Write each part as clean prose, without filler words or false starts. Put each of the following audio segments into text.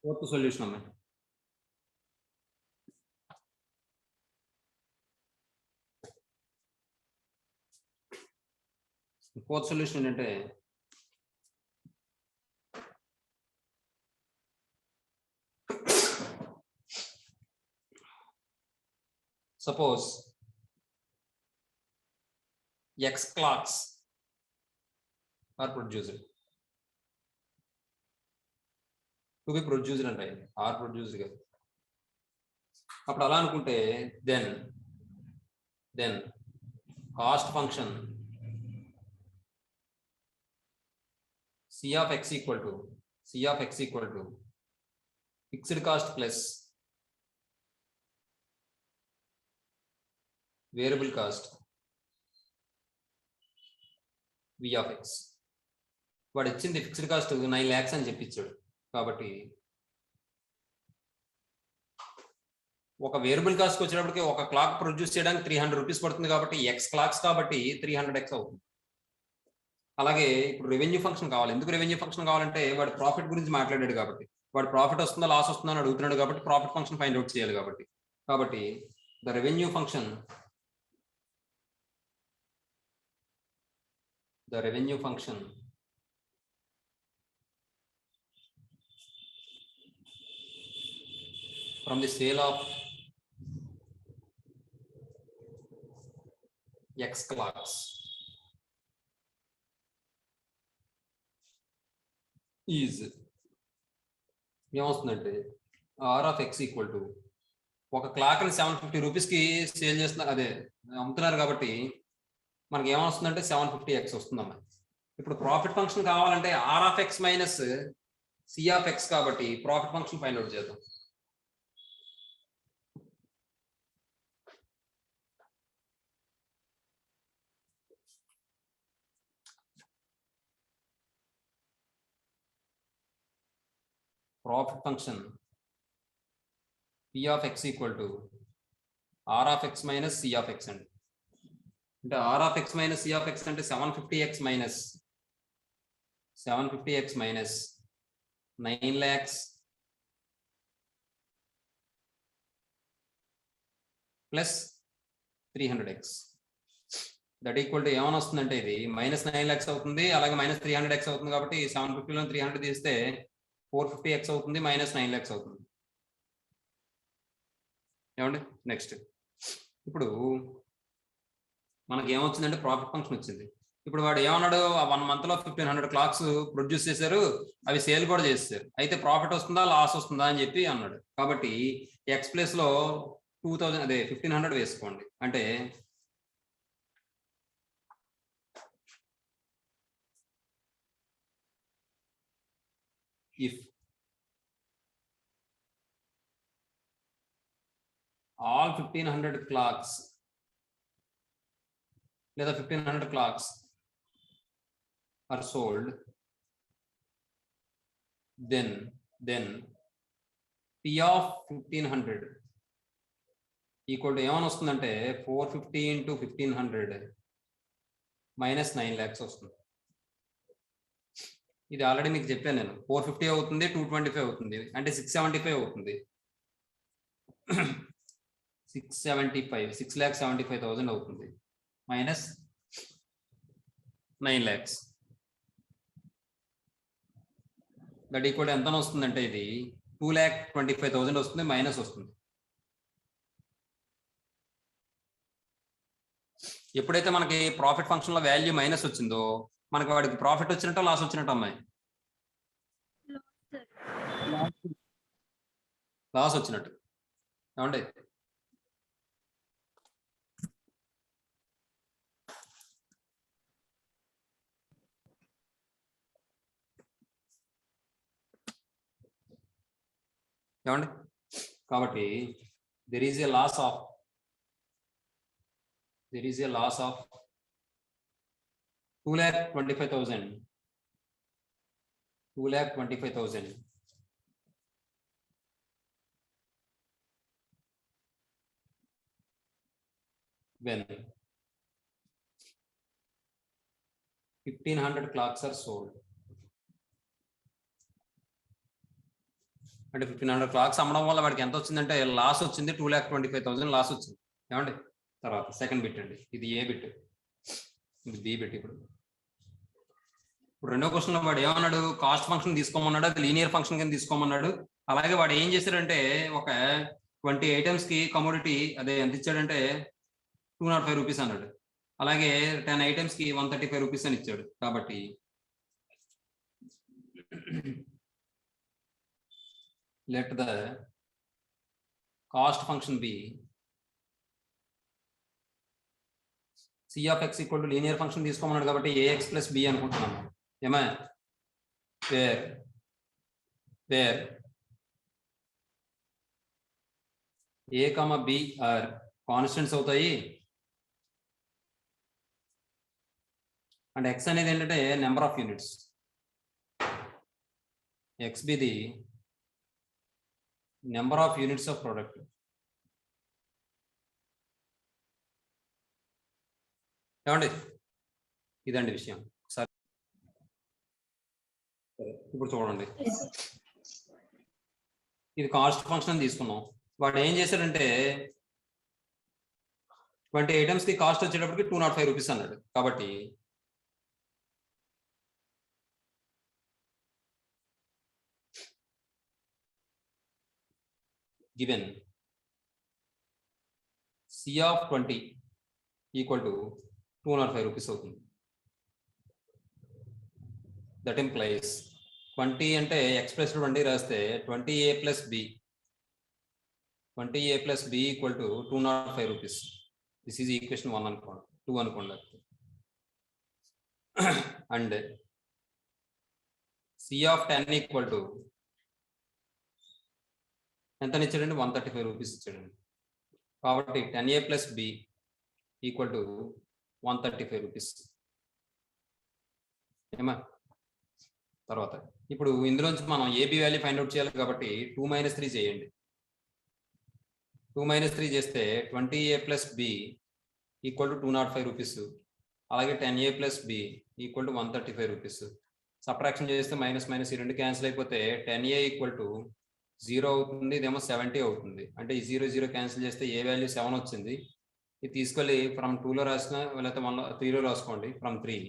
Fourth solution అమ్మాయి. Fourth solution ఏంటంటే suppose X clocks are produced to be produced అంటే are produced కదా. అప్పుడు అలా అనుకుంటే then cost function C of X equal to fixed cost plus variable cost V of X. వాడు ఇచ్చింది fixed cost 9 lakhs అని చెప్పించాడు. కాబట్టి ఒక వేరియబుల్ కాస్ట్ వచ్చేటప్పటికి ఒక క్లాక్ ప్రొడ్యూస్ చేయడానికి 300 రూపీస్ పడుతుంది. కాబట్టి ఎక్స్ క్లాక్స్ కాబట్టి 300x అవుతుంది. అలాగే ఇప్పుడు రెవెన్యూ ఫంక్షన్ కావాలి. ఎందుకు రెవెన్యూ ఫంక్షన్ కావాలంటే వాడు ప్రాఫిట్ గురించి మాట్లాడాడు కాబట్టి, వాడు ప్రాఫిట్ వస్తుందా లాస్ వస్తుందా అని అడుగుతున్నాడు కాబట్టి ప్రాఫిట్ ఫంక్షన్ ఫైండ్ అవుట్ చేయాలి. కాబట్టి the revenue function from the sale of X clocks is ఏమవుతుందంటే R of X equal to ఒక క్లాక్ ని 750 రూపీస్కి సేల్ చేస్తున్నారు, అదే అమ్ముతున్నారు. కాబట్టి మనకి ఏమొస్తుందంటే 750x వస్తుందమ్మా. ఇప్పుడు ప్రాఫిట్ ఫంక్షన్ కావాలంటే R of X minus C of X కాబట్టి ప్రాఫిట్ ఫంక్షన్ ఫైండ్ అవుట్ చేద్దాం. Profit function P of X equal to R of X minus C of X అంటే R of X minus C of X అంటే 750x minus 9 lakhs plus 300x that equal to ఏమని వస్తుందంటే ఇది minus 9 lakhs అవుతుంది, అలాగే minus 300x అవుతుంది. కాబట్టి 750లో 300 తీస్తే 450x అవుతుంది, మైనస్ 9 lakhs అవుతుంది. ఏమండి నెక్స్ట్ ఇప్పుడు మనకి ఏమొచ్చిందంటే ప్రాఫిట్ ఫంక్షన్ వచ్చింది. ఇప్పుడు వాడు ఏమన్నాడు, 1 month లో 1500 క్లాక్స్ ప్రొడ్యూస్ చేశారు, అవి సేల్ కూడా చేస్తారు, అయితే ప్రాఫిట్ వస్తుందా లాస్ వస్తుందా అని చెప్పి అన్నాడు. కాబట్టి ఎక్స్ ప్లేస్ లో 2000 అదే 1500 వేసుకోండి. అంటే if all 1500 clocks లేదా 1500 clocks are sold, then P of 1500 equal to ఏమని వస్తుందంటే 450 into 1500 మైనస్ 9 lakhs వస్తుంది. ఇది ఆల్రెడీ మీకు చెప్పాను నేను. 450 అవుతుంది, 225 అవుతుంది, అంటే 675 అవుతుంది. 6,75,000 అవుతుంది మైనస్ 9 lakhs. దట్ ఈక్వల్ ఎంత వస్తుందంటే ఇది 2,25,000 వస్తుంది, మైనస్ వస్తుంది. ఎప్పుడైతే మనకి ప్రాఫిట్ ఫంక్షన్ లో వాల్యూ మైనస్ వచ్చిందో మనకి వాడికి ప్రాఫిట్ వచ్చినట్టు లాస్ వచ్చినట్టు అమ్మాయి? లాస్ వచ్చినట్టు. ఏమండి కాబట్టి there is a loss of 2,25,000 when 1500 clocks are sold. అంటే 1500 క్లాక్స్ అమ్మడం వల్ల వాడికి ఎంత వచ్చిందంటే లాస్ వచ్చింది 2,25,000 లాస్ వచ్చింది. ఏమండి? తర్వాత సెకండ్ బిట్ అండి, ఇది ఏ బిట్, ఇది బి బిట్. ఇప్పుడు రెండో క్వశ్చన్ లో వాడు ఏమన్నాడు, కాస్ట్ ఫంక్షన్ తీసుకోమన్నాడు, అది లీనియర్ ఫంక్షన్ కింద తీసుకోమన్నాడు. అలాగే వాడు ఏం చేశాడంటే ఒక 20 ఐటమ్స్ కి కమోడిటీ అదే ఎంత ఇచ్చాడంటే 205 రూపీస్ అన్నాడు. అలాగే 10 ఐటమ్స్ కి 135 రూపీస్ అని ఇచ్చాడు. కాబట్టి let the cost function be C of x equal to linear function తీసుకోమన్నాడు కాబట్టి ఏఎక్స్ ప్లస్ బి అనుకుంటున్నాను. ఏమా where a comma b are constants అవుతాయి అండ్ ఎక్స్ అనేది ఏంటంటే number of units, x be the number of units of product. ఏమండి? ఇదండి విషయం. సరే ఇప్పుడు చూడండి, ఇది కాస్ట్ ఫంక్షన్ తీసుకున్నాం. వాడు ఏం చేశాడంటే 20 ఐటమ్స్ కి కాస్ట్ వచ్చేటప్పటికి 205 రూపీస్ అన్నాడు. కాబట్టి given C of 20 equal to 205 rupees అవుతుంది. దట్ ఇంప్లైస్ 20 అంటే ఎక్స్ ప్లస్ 20 రాస్తే 20a plus B, 20a plus B equal to 205 rupees. This is equation 1 అనుకోండి, 2 అనుకోండి. And C of 10 equal to ఎంత ఇచ్చాడండి, 135 రూపీస్ ఇచ్చాడండి. కాబట్టి 10a plus B equal to 135 rupees. ఏమా? తర్వాత ఇప్పుడు ఇందులోంచి మనం ఏబి వాల్యూ ఫైండ్ అవుట్ చేయాలి కాబట్టి 2 - 3 చేయండి. 2 - 3 చేస్తే 20a plus B equal to 205 rupees. అలాగే 10a plus B equal to 135 rupees. Subtraction చేస్తే మైనస్ మైనస్ ఈ రెండు క్యాన్సిల్ అయిపోతే 10a ఈక్వల్ టు 0 అవుతుంది, ఇదేమో 70 అవుతుంది. అంటే ఈ 0 0 క్యాన్సిల్ చేస్తే ఏ వాల్యూ 7 వచ్చింది. ఇది తీసుకెళ్ళి ఫ్రమ్ 2లో రాసిన లేకపోతే 1లో 3లో రాసుకోండి. ఫ్రమ్ 3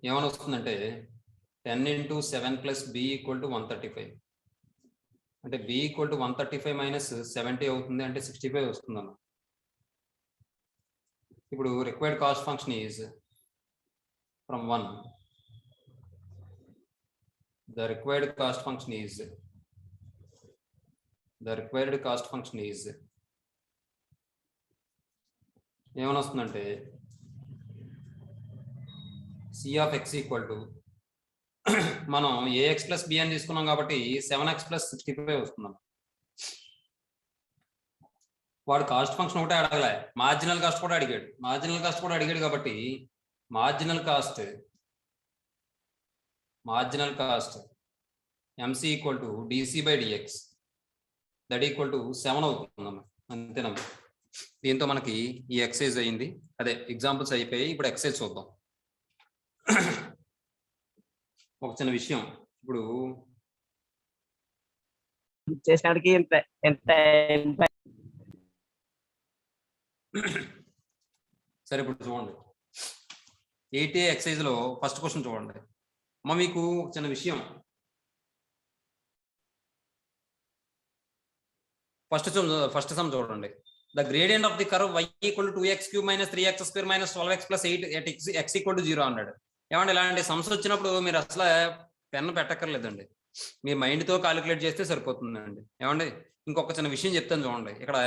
ఏమని వస్తుందంటే 10 × 7 ప్లస్ బి ఈక్వల్ టు 135. అంటే బి ఈక్వల్ టు 135 మైనస్ 70 అవుతుంది, అంటే 65 వస్తుందన్న. ఇప్పుడు required cost function is from 1. The required cost function is ఏమని వస్తుందంటే C of x equal to మనం ఏఎక్స్ ప్లస్ బి అని తీసుకున్నాం కాబట్టి 7x ప్లస్ 65 వస్తున్నాం. వాడు కాస్ట్ ఫంక్షన్ ఒకటే అడగలే, మార్జినల్ కాస్ట్ కూడా అడిగాడు. మార్జినల్ కాస్ట్ కూడా అడిగాడు కాబట్టి marginal cost MC equal to DC by DX that equal to 7 అవుతుందమ్మా. అంతేనమ్మా. దీంతో మనకి ఈ ఎక్సైజ్ అయింది, అదే ఎగ్జాంపుల్స్ అయిపోయాయి. ఇప్పుడు ఎక్సైజ్ చూద్దాం. ఒక చిన్న విషయం, ఇప్పుడు చేసినడికి సరే ఇప్పుడు చూడండి 8A ఎక్సైజ్ లో ఫస్ట్ క్వశ్చన్ చూడండి అమ్మ. మీకు చిన్న విషయం, ఫస్ట్ సమ్ చూడండి. The gradient of the curve y equal to 2x³ - 3x² - 12x + 8 at x equal to 0 అన్నాడు. ఏమంటే ఇలాంటి సమ్స్ వచ్చినప్పుడు మీరు అసలు పెన్ను పెట్టక్కర్లేదండి, మీ మైండ్తో కాలిక్యులేట్ చేస్తే సరిపోతుందండి. ఏమండి? ఇంకొక చిన్న విషయం చెప్తాను చూడండి. ఇక్కడ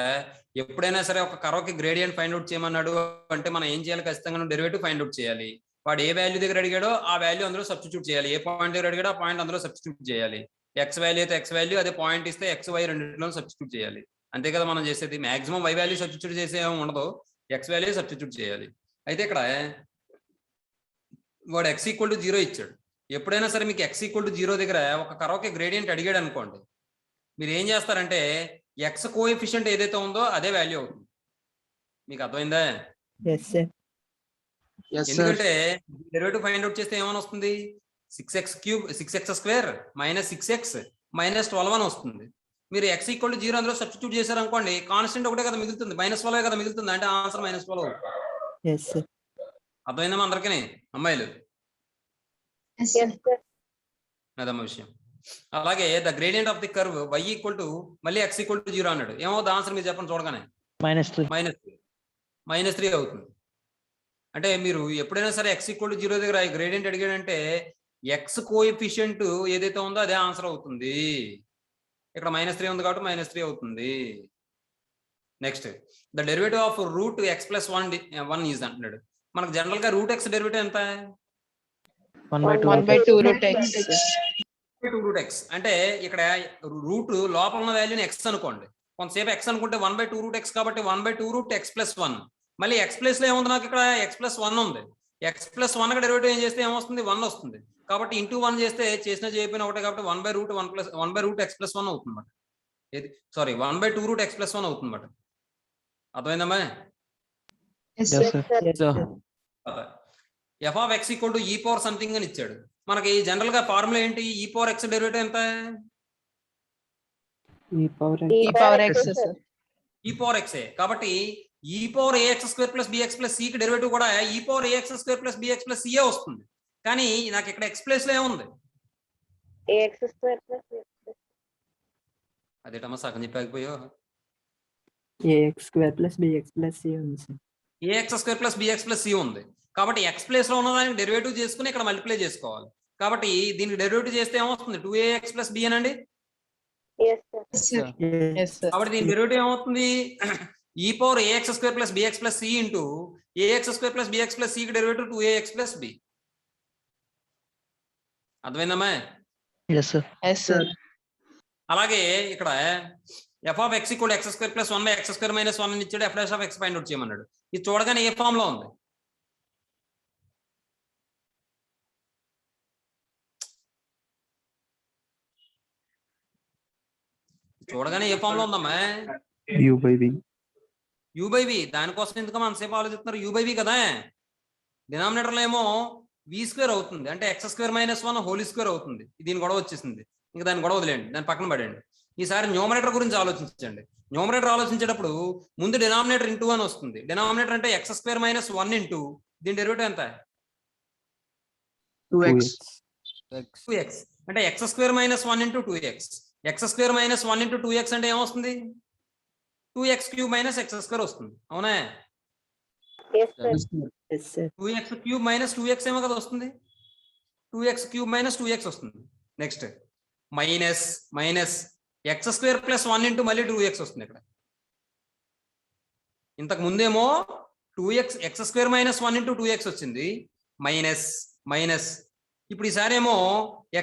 ఎప్పుడైనా సరే ఒక కర్వ్కి గ్రేడియంట్ ఫైండ్ అవుట్ చేయమన్నాడు అంటే మనం ఏం చేయాలి, ఖచ్చితంగా డెరివేటివ్ ఫైండ్ అవుట్ చేయాలి. వాడు ఏ వాల్యూ దగ్గర అడిగాడో ఆ వాల్యూ అందులో సబ్స్టిట్యూట్ చేయాలి, ఏ పాయింట్ దగ్గర అడిగాడో ఆ పాయింట్ అందులో సబ్స్టిట్యూట్ చేయాలి. ఎక్స్ వాల్యూ అయితే ఎక్స్ వాల్యూ, అదే పాయింట్ ఇస్తే ఎక్స్ వై రెండింటిలో సబ్స్టిట్యూట్ చేయాలి. అంతే కదా మనం చేసేది. మాక్సిమం వై వాల్యూ సబ్స్టిట్యూట్ చేసే ఉండదు, ఎక్స్ వాల్యూ సబ్స్టిట్యూట్ చేయాలి. అయితే ఇక్కడ వాడు x ఈక్వల్ టు 0 ఇచ్చాడు. ఎప్పుడైనా సరే మీకు x ఈక్వల్ టు 0 దగ్గర ఒక కర్వ్కి గ్రేడియంట్ అడిగాడు అనుకోండి, మీరు ఏం చేస్తారంటే ఎక్స్ కోఎఫిషియంట్ ఏదైతే ఉందో అదే వాల్యూ అవుతుంది. మీకు అర్థమైందా? ఎందుకంటే డెరివేటివ్ ఫైండ్ అవుట్ చేస్తే ఏమని వస్తుంది, 6x square minus 6x minus 12 అని వస్తుంది. మీరు x ఈక్వల్ టు 0 అందులో సబ్స్టిట్యూట్ చేశారు అనుకోండి, కాన్స్టెంట్ ఒకటే కదా మిగులుతుంది, -12 కదా మిగులుతుంది, అంటే ఆన్సర్ -12. అర్థమైందమ్మా అందరికీ అమ్మాయిలు? అదమ్మా విషయం. అలాగే the gradient of the curve y equal to మళ్ళీ x ఈక్వల్ టు 0 అన్నాడు. ఏమవుతుంది ఆన్సర్ మీరు చెప్పండి చూడగానే? -3 అవుతుంది. అంటే మీరు ఎప్పుడైనా సరే x ఈక్వల్ టు 0 దగ్గర గ్రేడియంట్ అడిగాడంటే x కోఎఫిషియంట్ ఏదైతే ఉందో అదే ఆన్సర్ అవుతుంది. ఇక్కడ -3 ఉంది కాబట్టి -3 అవుతుంది. Next the derivative of root x plus 1 is అంటున్నాడు. మనకు జనరల్ గా రూట్ x డెరివేటివ్ ఎంత? 1/2 రూట్ x. అంటే ఇక్కడ రూట్ లోపల ఉన్న వాల్యూని x అనుకోండి, కొంతసేపు x అనుకుంటే 1/2 రూట్ x కాబట్టి 1/2 రూట్ x ప్లస్ 1. మళ్ళీ x ప్లస్ లో ఏముంది, నాకు ఇక్కడ x ప్లస్ 1 ఉంది. x ప్లస్ 1 డెరివేటివ్ ఏం చేస్తే ఏమొస్తుంది? 1 వస్తుంది. కాబట్టి ఇంటూ 1 చేస్తే చేసిన చేయకపోయినా ఒకటే కాబట్టి 1/√1 x ప్లస్ 1 అవుతుంది అన్నమాట. సారీ 1/2 రూట్ x ప్లస్ 1 అవుతుంది అన్నమాట. అర్థమైందమ్మా? f of x equal to e power something అని ఇచ్చాడు. మనకి జనరల్ గా ఫార్ములా ఏంటి? e పవర్ x డెరివేటివ్ ఎంత? e power x. కాబట్టి e power ax square plus bx plus c కి డెరివేటివ్ కూడా e power ax square plus bx plus c వస్తుంది. కానీ నాకు ఇక్కడ x ప్లేస్ లో ఏముంది? ax స్క్వేర్ ప్లస్ అదేటమ్మా సగం చెప్పాకపోయో? ax square plus bx plus c ఉంది. ax square plus bx plus c ఉంది. కాబట్టి x ప్లేస్ లో ఉన్నదానికి డెరివేటివ్ చేసుకుని ఇక్కడ మల్టిప్లై చేసుకోవాలి. కాబట్టి దీనికి డెరివేటివ్ చేస్తే ఏమవుతుంది? 2ax ప్లస్ b అనండి. కాబట్టి దీని డెరివేటివ్ ఏమవుతుంది? e power ax square plus bx plus c into ax square plus bx plus c కి డెరివేటివ్ 2ax ప్లస్ b. అర్థమైందమ్మా? అలాగే ఇక్కడ f of x equal x square plus 1/x square minus 1 అని ఇచ్చాడు. f dash of x find out చేయమన్నాడు. ఇది చూడగానే ఏ form లో ఉంది? చూడగానే ఏ ఫామ్ లో ఉందమ్మా? u by v. దానికోసం ఎందుకమ్మా అంతసేపు ఆలోచిస్తున్నారు? u బై v కదా. డినామినేటర్ లో ఏమో v స్క్వేర్ అవుతుంది, అంటే x square minus 1 whole square అవుతుంది. దీని గొడవ వచ్చేసింది, ఇంకా దాన్ని గొడవ వదిలేండి, దాన్ని పక్కన పడండి. ఈసారి న్యూమరేటర్ గురించి ఆలోచించండి. న్యూమరేటర్ ఆలోచించేటప్పుడు ముందు డినామినేటర్ ఇంటూ అని వస్తుంది. డినామినేటర్ అంటే x స్క్వేర్ మైనస్ 1 ఇంటూ దీని డెరివేటివ్ ఎంత? 2x. అంటే x square minus 1 into 2x. x square minus 1 into 2x అంటే ఏమొస్తుంది? 2x cube minus x square వస్తుంది. అవునా? 2x క్యూబ్ మైనస్ 2x ఏమో కదా వస్తుంది. 2x క్యూబ్ మైనస్ 2x వస్తుంది. Next minus x square plus 1 into మళ్ళీ 2x వస్తుంది. ఇక్కడ ఇంతకు ముందేమో 2x x square minus 1 into 2x వచ్చింది, మైనస్ ఇప్పుడు ఈసారి ఏమో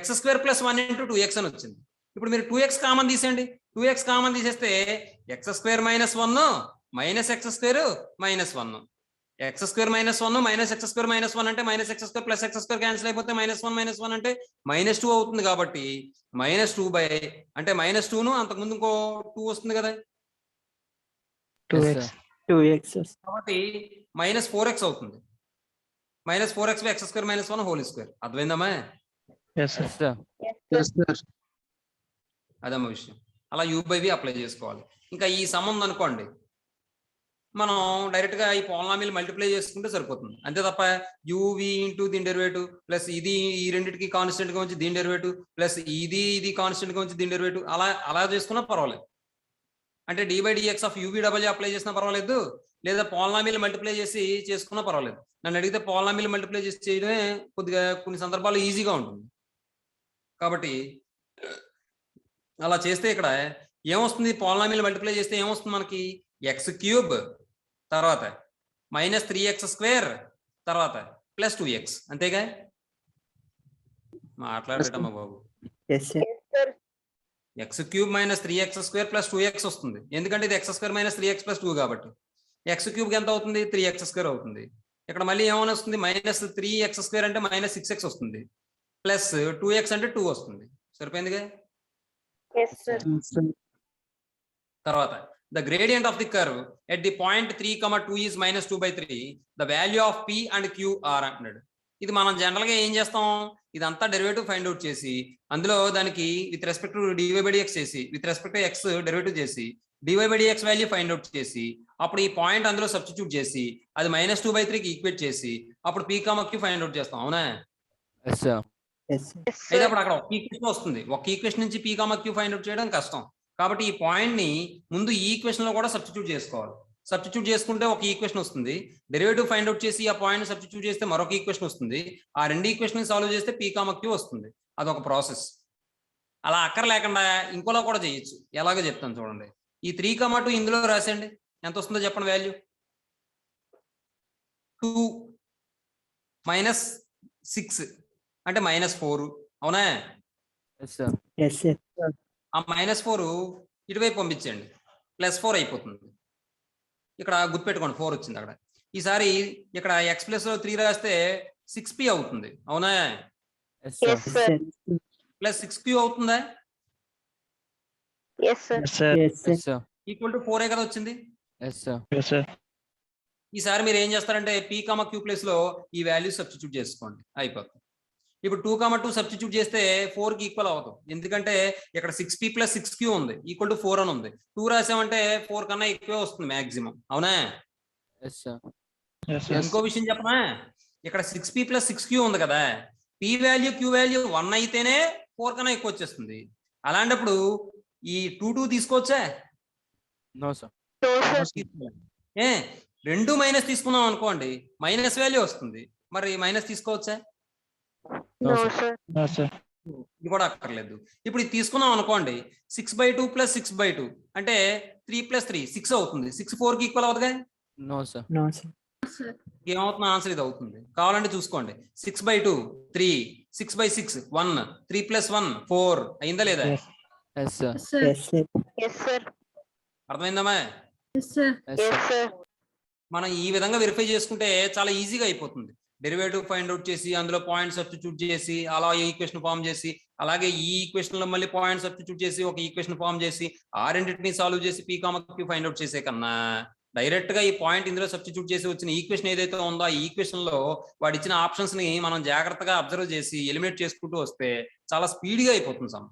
x square plus 1 into 2x అని వచ్చింది. ఇప్పుడు మీరు 2x కామన్ తీసేయండి. 2x కామన్ తీసేస్తే x square minus 1 minus x square minus 1. x square minus 1 minus x square minus 1 అంటే minus x square plus x square cancel అయిపోతే -1 అంటే -2 అవుతుంది. కాబట్టి -2 బై అంటే -2ను అంతకుముందు ఇంకో 2 వస్తుంది కదా, 2x. కాబట్టి -4x అవుతుంది. -4x by x square minus 1 whole square. అర్థమైందమ్మా? అదమ్మా విషయం. అలా u బై v అప్లై చేసుకోవాలి. ఇంకా ఈ సమ్ ఉంది అనుకోండి, మనం డైరెక్ట్ గా ఈ పోలినామియల్ మల్టిప్లై చేసుకుంటే సరిపోతుంది. అంతే తప్ప uv ఇంటూ దీని డెరివేటివ్ ప్లస్ ఇది ఈ రెండింటికి కాన్స్టెంట్ గా ఉంచి దీని డెరివేటివ్ ప్లస్ ఇది కాన్స్టెంట్ గా ఉంచి దీని డెరివేటివ్ అలా చేసుకున్నా పర్వాలేదు. అంటే d/dx of uv double apply చేసినా పర్వాలేదు, లేదా పోలినామియల్ మల్టిప్లై చేసి చేసుకున్నా పర్వాలేదు. నన్ను అడిగితే పోలినామియల్ మల్టిప్లై చేసి చేయడమే కొద్దిగా కొన్ని సందర్భాల్లో ఈజీగా ఉంటుంది. కాబట్టి అలా చేస్తే ఇక్కడ ఏమొస్తుంది? పోలినామియల్ మల్టిప్లై చేస్తే ఏమొస్తుంది మనకి? x క్యూబ్ తర్వాత -3x స్క్వేర్ తర్వాత ప్లస్ 2x. అంతేగా? మాట్లాడటమ్మా బాబు. x cube minus 3x square plus 2x వస్తుంది. ఎందుకంటే ఇది x square minus 3x plus 2 కాబట్టి x క్యూబ్ ఎంత అవుతుంది? 3x స్క్వేర్ అవుతుంది. ఇక్కడ మళ్ళీ ఏమైనా వస్తుంది? -3x స్క్వేర్ అంటే -6x వస్తుంది, ప్లస్ 2x అంటే 2 వస్తుంది. సరిపోయిందిగా? తర్వాత the gradient of the curve at the point 3, 2 is -2/3. the value of p and q are అంటున్నాడు. ఇది మనం జనరల్ గా ఏం చేస్తాం? ఇదంతా డెరివేటివ్ ఫైండ్ అవుట్ చేసి అందులో దానికి with respect to dy by dx చేసి with respect to x derivative చేసి dy by dx value find out చేసి అప్పుడు ఈ పాయింట్ అందులో సబ్స్టిట్యూట్ చేసి అది -2/3కి ఈక్వేట్ చేసి అప్పుడు P comma Q find out చేస్తాం. అవునా? Yes sir. అయితే అప్పుడు అక్కడ ఒక ఈక్వేషన్ వస్తుంది. ఒక ఈక్వేషన్ నుంచి P comma Q find out చేయడం కష్టం. కాబట్టి ఈ పాయింట్ ని ముందు ఈ ఈక్వేషన్ లో కూడా సబ్స్టిట్యూట్ చేసుకోవాలి. సబ్స్టిట్యూట్ చేసుకుంటే ఒక ఈక్వేషన్ వస్తుంది. డెరివేటివ్ ఫైండ్ అవుట్ చేసి ఆ పాయింట్ సబ్స్టిట్యూట్ చేస్తే మరొక ఈక్వేషన్ వస్తుంది. ఆ రెండు ఈక్వేషన్ సాల్వ్ చేస్తే పీ కామా క్యూ వస్తుంది. అదొక ప్రాసెస్. అలా అక్కర్లేకుండా ఇంకోలా కూడా చేయొచ్చు. ఎలాగో చెప్తాను చూడండి. ఈ 3,2 ఇందులో రాసేయండి. ఎంత వస్తుందో చెప్పండి వాల్యూ. 2 - 6 అంటే -4. అవునా? Yes sir. Yes sir. ఆ -4 ఇటువైపు పంపించండి. +4 అయిపోతుంది. ఇక్కడ గుర్తుపెట్టుకోండి 4 వచ్చింది అక్కడ. ఈసారి ఇక్కడ x ప్లస్ 3 రాస్తే 6p అవుతుంది. అవునా? Yes Yes, sir. Sir. Plus 6q అవుతుందా? Yes, sir. Yes sir. Equal to 4 కదా వచ్చింది. Yes sir. ఈసారి మీరు ఏం చేస్తారంటే p, q ప్లేస్ లో ఈ వాల్యూ సబ్స్టిట్యూట్ చేసుకోండి. అయిపోతుంది. ఇప్పుడు 2, 2 సబ్స్టిట్యూట్ చేస్తే 4 కి ఈక్వల్ అవుతాం. ఎందుకంటే ఇక్కడ 6p + 6q ఉంది ఈక్వల్ టు 4 అని ఉంది. 2 రాసామంటే 4 కన్నా ఎక్కువే వస్తుంది మాక్సిమం. అవునా? Yes sir. ఇంకో విషయం చెప్పనా? ఇక్కడ 6p + 6q ఉంది కదా, p వాల్యూ q వాల్యూ 1 అయితేనే 4 కన్నా ఎక్కువ వచ్చేస్తుంది. అలాంటప్పుడు ఈ 2 తీసుకోవచ్చా? No sir. No, sir. ఏ 2 మైనస్ తీసుకున్నాం అనుకోండి మైనస్ వాల్యూ వస్తుంది. మరి మైనస్ తీసుకోవచ్చా? No, sir. sir. ఇది కూడా అక్కర్లేదు. ఇప్పుడు ఇది తీసుకున్నాం అనుకోండి 6/2 + 6/2 అంటే 3 + 3 6 అవుతుంది. 6 4 కి ఈక్వల్ అవుతుందిగా. No sir. ఏమవుతుంది? ఆన్సర్ ఇది అవుతుంది. కావాలంటే చూసుకోండి. 6/2 3, 6/6 1, 3 + 1 4 అయిందా లేదా? Yes sir. Yes, sir. అర్థమైందమ్మా? Yes, sir. మనం ఈ విధంగా వెరిఫై చేసుకుంటే చాలా ఈజీగా అయిపోతుంది. డెరివేటివ్ ఫైండ్ అవుట్ చేసి అందులో పాయింట్ సబ్స్టిట్యూట్ చేసి అలా ఈక్వేషన్ ఫామ్ చేసి అలాగే ఈ ఈక్వేషన్ లో మళ్ళీ పాయింట్ సబ్స్టిట్యూట్ చేసి ఒక ఈక్వేషన్ ఫామ్ చేసి ఆ రెండింటిని సాల్వ్ చేసి P comma Q find out చేసే కన్నా డైరెక్ట్ గా ఈ పాయింట్ ఇందులో సబ్స్టిట్యూట్ చేసి వచ్చిన ఈక్వేషన్ ఏదైతే ఉందో ఆ ఈక్వేషన్ లో వాడు ఇచ్చిన ఆప్షన్స్ ని మనం జాగ్రత్తగా అబ్జర్వ్ చేసి ఎలిమినేట్ చేసుకుంటూ వస్తే చాలా స్పీడ్గా అయిపోతుంది సమ్.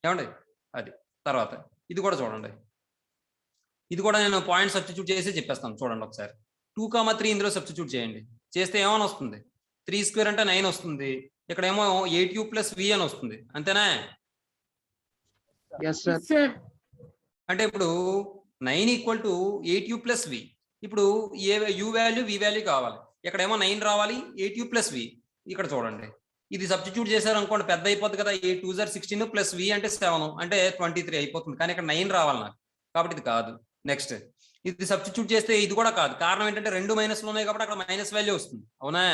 ఏమండి? అది తర్వాత ఇది కూడా చూడండి. ఇది కూడా నేను పాయింట్ సబ్స్టిట్యూట్ చేసి చెప్పేస్తాను చూడండి ఒకసారి. 2, 3 ఇందులో సబ్స్టిట్యూట్ చేయండి. చేస్తే ఏమని వస్తుంది? 3² అంటే 9 వస్తుంది. ఇక్కడేమో 8u + v అని వస్తుంది. అంతేనా? అంటే ఇప్పుడు 9 = 8u + v. ఇప్పుడు u వాల్యూ v వాల్యూ కావాలి. ఇక్కడేమో 9 రావాలి, 8u + v. ఇక్కడ చూడండి. ఇది సబ్స్టిట్యూట్ చేశారు అనుకోండి పెద్ద అయిపోతుంది కదా. 8 2 16 + v అంటే 7 అంటే 23 అయిపోతుంది. కానీ ఇక్కడ 9 రావాలి నాకు. కాబట్టి ఇది కాదు. నెక్స్ట్ ఇది సబ్స్టిట్యూట్ చేస్తే ఇది కూడా కాదు. కారణం ఏంటంటే 2 మైనస్లు ఉన్నాయి కాబట్టి అక్కడ మైనస్ వాల్యూ వస్తుంది. అవునా?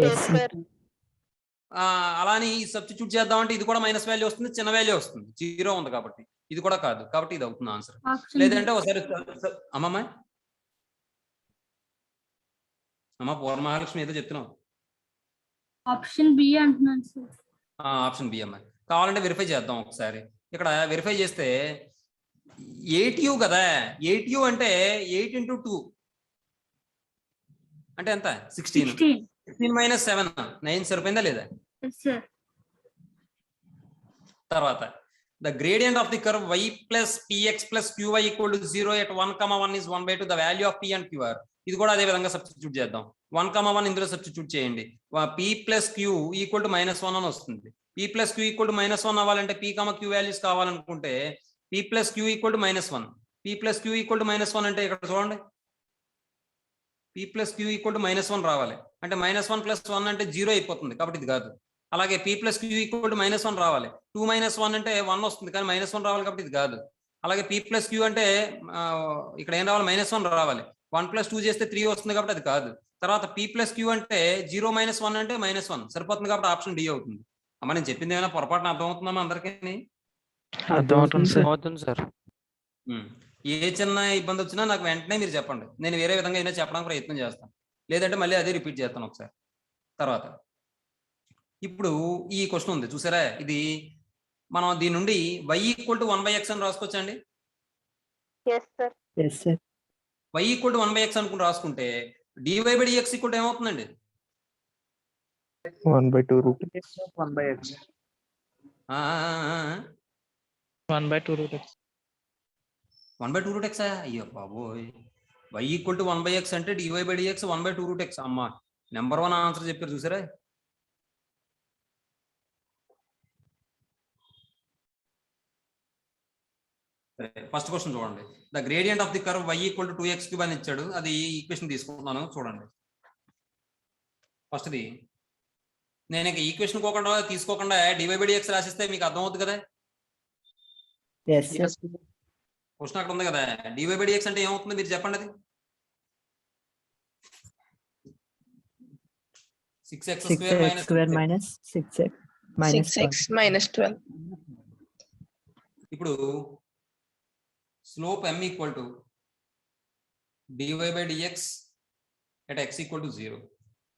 Yes, sir. అలాని సబ్స్టిట్యూట్ చేద్దామంటే ఇది కూడా మైనస్ వాల్యూ వస్తుంది, చిన్న వాల్యూ వస్తుంది. 0 ఉంది కాబట్టి ఇది కూడా కాదు. కాబట్టి ఇది అవుతుంది ఆన్సర్. లేదంటే ఒకసారి అమ్మమ్మ పూర్ణ మహాలక్ష్మి ఏదో చెప్తున్నావు. ఆప్షన్ బి అంటున్నాను సార్. ఆప్షన్ బి అమ్మాయి. కావాలంటే వెరిఫై చేద్దాం ఒకసారి. ఇక్కడ వెరిఫై చేస్తే 8u కదా, 8u అంటే 8 × 2 అంటే ఎంత? 16. 16 - 7 9 సరిపోయిందా లేదా? తర్వాత the gradient of the curve y + px + qy = 0 at 1, 1 is 1/2 the value of p and qr. ఇది కూడా అదే విధంగా సబ్స్టిట్యూట్ చేద్దాం. 1, 1 ఇందులో సబ్స్టిట్యూట్ చేయండి. p + q = -1 అని వస్తుంది. p + q = -1 అవ్వాలంటే p, q వాల్యూస్ కావాలనుకుంటే p + q = -1. p + q = -1 అంటే ఇక్కడ చూడండి. p + q = -1 రావాలి. అంటే -1 + 1 అంటే 0 అయిపోతుంది. కాబట్టి ఇది కాదు. అలాగే p + q = -1 రావాలి. 2 - 1 అంటే 1 వస్తుంది. కానీ -1 రావాలి కాబట్టి ఇది కాదు. అలాగే p + q అంటే ఇక్కడ ఏం రావాలి? -1 రావాలి. 1 + 2 చేస్తే 3 వస్తుంది కాబట్టి అది కాదు. తర్వాత p + q అంటే 0 - 1 అంటే -1 సరిపోతుంది కాబట్టి ఆప్షన్ డి అవుతుంది. అమ్మ నేను చెప్పింది ఏమైనా పొరపాటున అర్థమవుతుందమ్మా అందరికీ? అర్థమవుతుంది సార్. ఏ చిన్న ఇబ్బంది వచ్చినా నాకు వెంటనే మీరు చెప్పండి. నేను వేరే విధంగా అయినా చెప్పడానికి ప్రయత్నం చేస్తాను. లేదంటే మళ్ళీ అదే రిపీట్ చేస్తాను ఒకసారి. తర్వాత ఇప్పుడు ఈ క్వశ్చన్ ఉంది చూసారా, ఇది మనం దీని నుండి y = 1/x అని రాసుకోవచ్చండి. Yes, sir. y = 1/x అనుకుని రాసుకుంటే dy/dx ఏమవుతుందండి? 1/2 root x. 1/x. 1/2 root x. 1/2 root x అయ్యో బాబోయ్. y ఈక్వల్ టు 1/x అంటే dy/dx 1/2 రూట్ ఎక్స్. అమ్మ నెంబర్ 1 ఆన్సర్ చెప్పారు చూసారా. ఫస్ట్ క్వశ్చన్ చూడండి. The gradient of the curve y equal to 2x³ అని ఇచ్చాడు. అది ఈక్వేషన్ తీసుకుంటున్నాను చూడండి. ఫస్ట్ది నేను ఇక ఈక్వేషన్ తీసుకోకుండా dy/dx రాసిస్తే మీకు అర్థమవుతుంది కదా. Yes, sir. క్వశ్చన్ అక్కడ ఉంది కదా. dy/dx అంటే ఏమవుతుంది మీరు చెప్పండి. అది 6x² 6x square minus 6x minus 6x minus 12. ఇప్పుడు slope m equal to dy/dx at x equal to 0.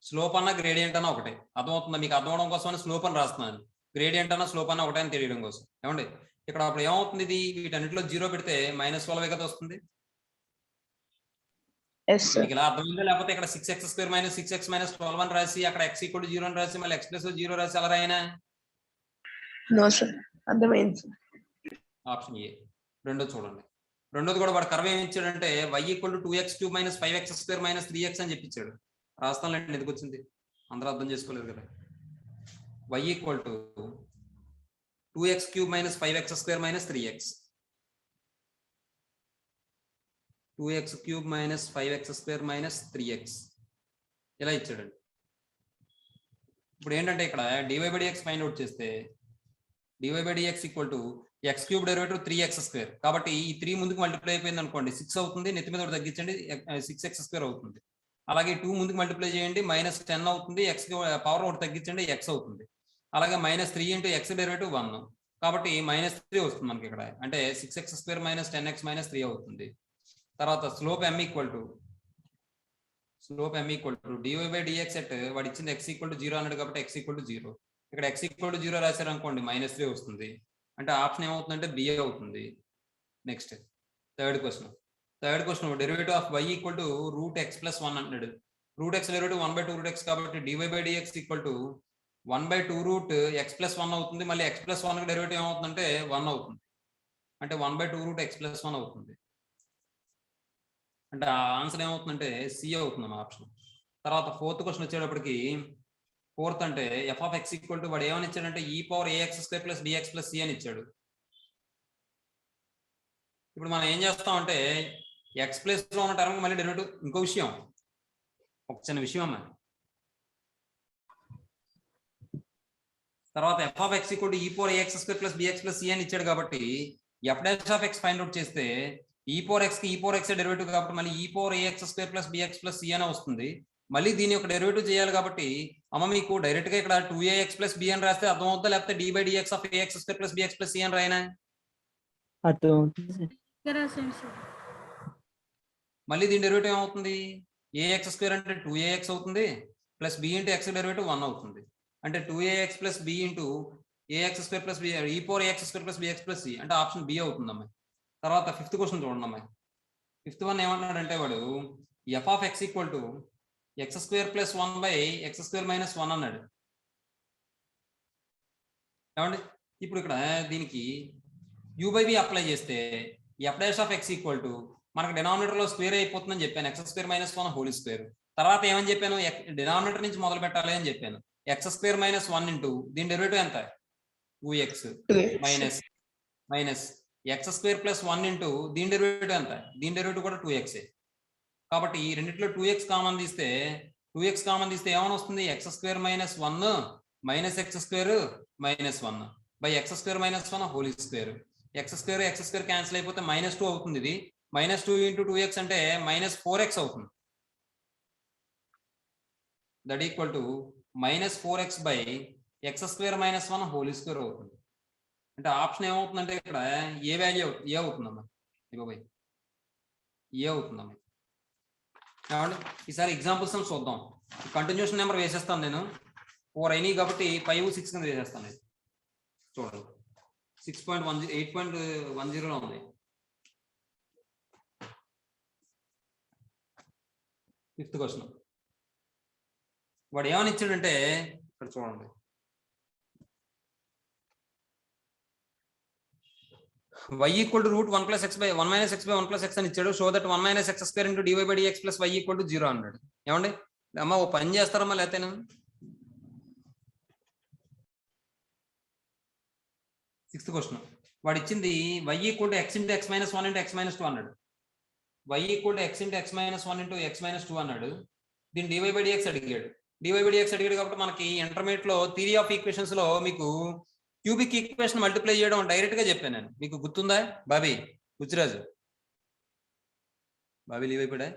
Slope అన్న గ్రేడియంట్ అన్న ఒకటే. అర్థమవుతుందా మీకు? అర్థం అవడం కోసం స్లోప్ అని రాస్తున్నాను. గ్రేడియంట్ అన్న స్లోప్ అన్న ఒకటే అని తెలియడం కోసం. ఏమండి ఇక్కడ అప్పుడు ఏమవుతుంది? ఇది వీటన్నిటిలో 0 పెడితే -12 కదా వస్తుంది. మీకు ఇలా అర్థమైందా? లేకపోతే ఇక్కడ 6x² minus 6x minus 12 అని రాసి అక్కడ x ఈక్వల్ టు 0 అని రాసి మళ్ళీ x ప్లస్ 0 రాసి అలా రాయనా? No sir. అర్థమైంది. Option A. రెండోది చూడండి. రెండోది కూడా వాడు కర్వ్ ఏమి ఇచ్చాడంటే y equal to 2x³ minus 5x² minus 3x అని చెప్పించాడు. రాస్తానులేండి ఎందుకు వచ్చింది, అందరూ అర్థం చేసుకోలేదు కదా. y equal to 2x³ minus 5x² minus 3x. 2x³ minus 5x² minus 3x ఇలా ఇచ్చాడండి. ఇప్పుడు ఏంటంటే ఇక్కడ dy/dx ఫైండ్ అవుట్ చేస్తే dy/dx equal to x³ derivative 3x². కాబట్టి ఈ 3 ముందుకు మల్టిప్లై అయిపోయింది అనుకోండి 6 అవుతుంది. నెత్తి మీద ఒకటి తగ్గించండి 6x² అవుతుంది. అలాగే 2 ముందుకు మల్టిప్లై చేయండి -10 అవుతుంది. x పవర్ ఒకటి తగ్గించండి x అవుతుంది. అలాగే -3 into x డెరివేటివ్ 1. కాబట్టి -3 వస్తుంది మనకి ఇక్కడ. అంటే 6x² minus 10x minus 3 అవుతుంది. తర్వాత slope m equal to dy/dx at వాడు ఇచ్చింది x ఈక్వల్ టు 0 అన్నాడు కాబట్టి x ఈక్వల్ టు 0. ఇక్కడ x ఈక్వల్ టు 0 రాశారు అనుకోండి -3 వస్తుంది. అంటే ఆప్షన్ ఏమవుతుందంటే బి అవుతుంది. Next third question derivative of y equal to √x + 1 అన్నాడు. √x డెరివేటివ్ 1/2 √x కాబట్టి dy/dx ఈక్వల్ టు 1/2 √x + 1 అవుతుంది. మళ్ళీ x + 1 డెరివేటివ్ ఏమవుతుందంటే 1 అవుతుంది. అంటే 1/2 √x + 1 అవుతుంది. అంటే ఆ ఆన్సర్ ఏమవుతుందంటే సి అవుతుంది మా ఆప్షన్. తర్వాత ఫోర్త్ క్వశ్చన్ వచ్చేటప్పటికి ఫోర్త్ అంటే f(x) ఈక్వల్ టు వాడు ఏమని ఇచ్చాడంటే e⁴ax² + bx + c అని ఇచ్చాడు. ఇప్పుడు మనం ఏం చేస్తామంటే x ప్లేస్ లో ఉన్న టర్మ్ మళ్ళీ డెరివేటివ్. ఇంకో విషయం, ఒక చిన్న విషయం అమ్మా. తర్వాత f(x) equal to e⁴ax² + bx + c అని ఇచ్చాడు కాబట్టి f'(x) ఫైండ్ అవుట్ చేస్తే e⁴x కి e⁴x డెరివేటివ్ కాబట్టి మళ్ళీ e⁴ax² + bx + c అని వస్తుంది. మళ్ళీ దీని యొక్క డెరివేటివ్ చేయాలి కాబట్టి అమ్మ మీకు డైరెక్ట్ గా ఇక్కడ 2ax + b అని రాస్తే అర్థం అవుతుందా, లేకపోతే d/dx of ax² + bx + c అని రాయనా? అర్థం అవుతుంది సార్. మళ్ళీ దీని డెరివేటివ్ ఏమవుతుంది? ax² అంటే 2ax అవుతుంది plus b into x derivative 1 అవుతుంది. అంటే 2ax + b into ax² + b e⁴ax² + bx + c అంటే ఆప్షన్ బి అవుతుంది అమ్మాయి. తర్వాత ఫిఫ్త్ క్వశ్చన్ చూడండి అమ్మాయి. ఫిఫ్త్ వన్ ఏమంటున్నాడంటే వాడు f(x) equal to x² + 1/x² - 1 అన్నాడు. ఏమండి ఇప్పుడు ఇక్కడ దీనికి u/v అప్లై చేస్తే f'(x) ఈక్వల్ టు మనకు డినామినేటర్ లో స్క్వేర్ అయిపోతుందని చెప్పాను. x² - 1 whole square. తర్వాత ఏమని చెప్పాను? డినామినేటర్ నుంచి మొదలు పెట్టాలి అని చెప్పాను. x² - 1 ఇంటూ దీని డెరివేటివ్ ఎంత? 2x మైనస్ x² + 1 ఇంటూ దీని డెరివేటివ్ ఎంత? దీని డెరివేటివ్ కూడా 2x. కాబట్టి ఈ రెండిట్లో 2x కామన్ తీస్తే ఏమని వస్తుంది? x² - 1 minus x² - 1 by x² - 1 whole square. x² cancel అయిపోతే -2 అవుతుంది. ఇది -2 ఇంటూ 2x అంటే -4x అవుతుంది. That equal to -4x by x² - 1 whole square అవుతుంది. అంటే ఆప్షన్ ఏమవుతుందంటే ఇక్కడ ఏ వాల్యూ ఏ అవుతుందమ్మా? ఇవ్వబోయ్ ఏ అవుతుందమ్మా. ఏమండి ఈసారి ఎగ్జాంపుల్స్ చూద్దాం. కంటిన్యూషన్ నెంబర్ వేసేస్తాను నేను. 4 అయినాయి కాబట్టి 5, 6 కింద వేసేస్తాను. చూడండి 6.10 8.10లో ఉంది. ఫిఫ్త్ క్వశ్చన్ వాడు ఏమని ఇచ్చాడంటే ఇక్కడ చూడండి, y equal to root 1 + x by 1 - x by 1 + x అని ఇచ్చాడు. So that 1 - x² into dy by dx plus y equal to 0 అన్నాడు. ఏమండి అమ్మ ఓ పని చేస్తారమ్మా లేకపోతే 6th క్వశ్చన్ వాడు ఇచ్చింది y equal to x into x - 1 into x - 2 అన్నాడు. y equal to x into x - 1 into x - 2 అన్నాడు. దీన్ని dy బై dx అడిగాడు. dy బై dx అడిగాడు కాబట్టి మనకి ఇంటర్మీడియట్ లో థియరీ ఆఫ్ ఈక్వేషన్స్ లో మీకు క్యూబిక్ ఈక్వేషన్ మల్టిప్లై చేయడం డైరెక్ట్ గా చెప్పాను నేను. మీకు గుర్తుందా బాబీ గుజ్రాజు? బాబీ లీవ్ అయిపోయా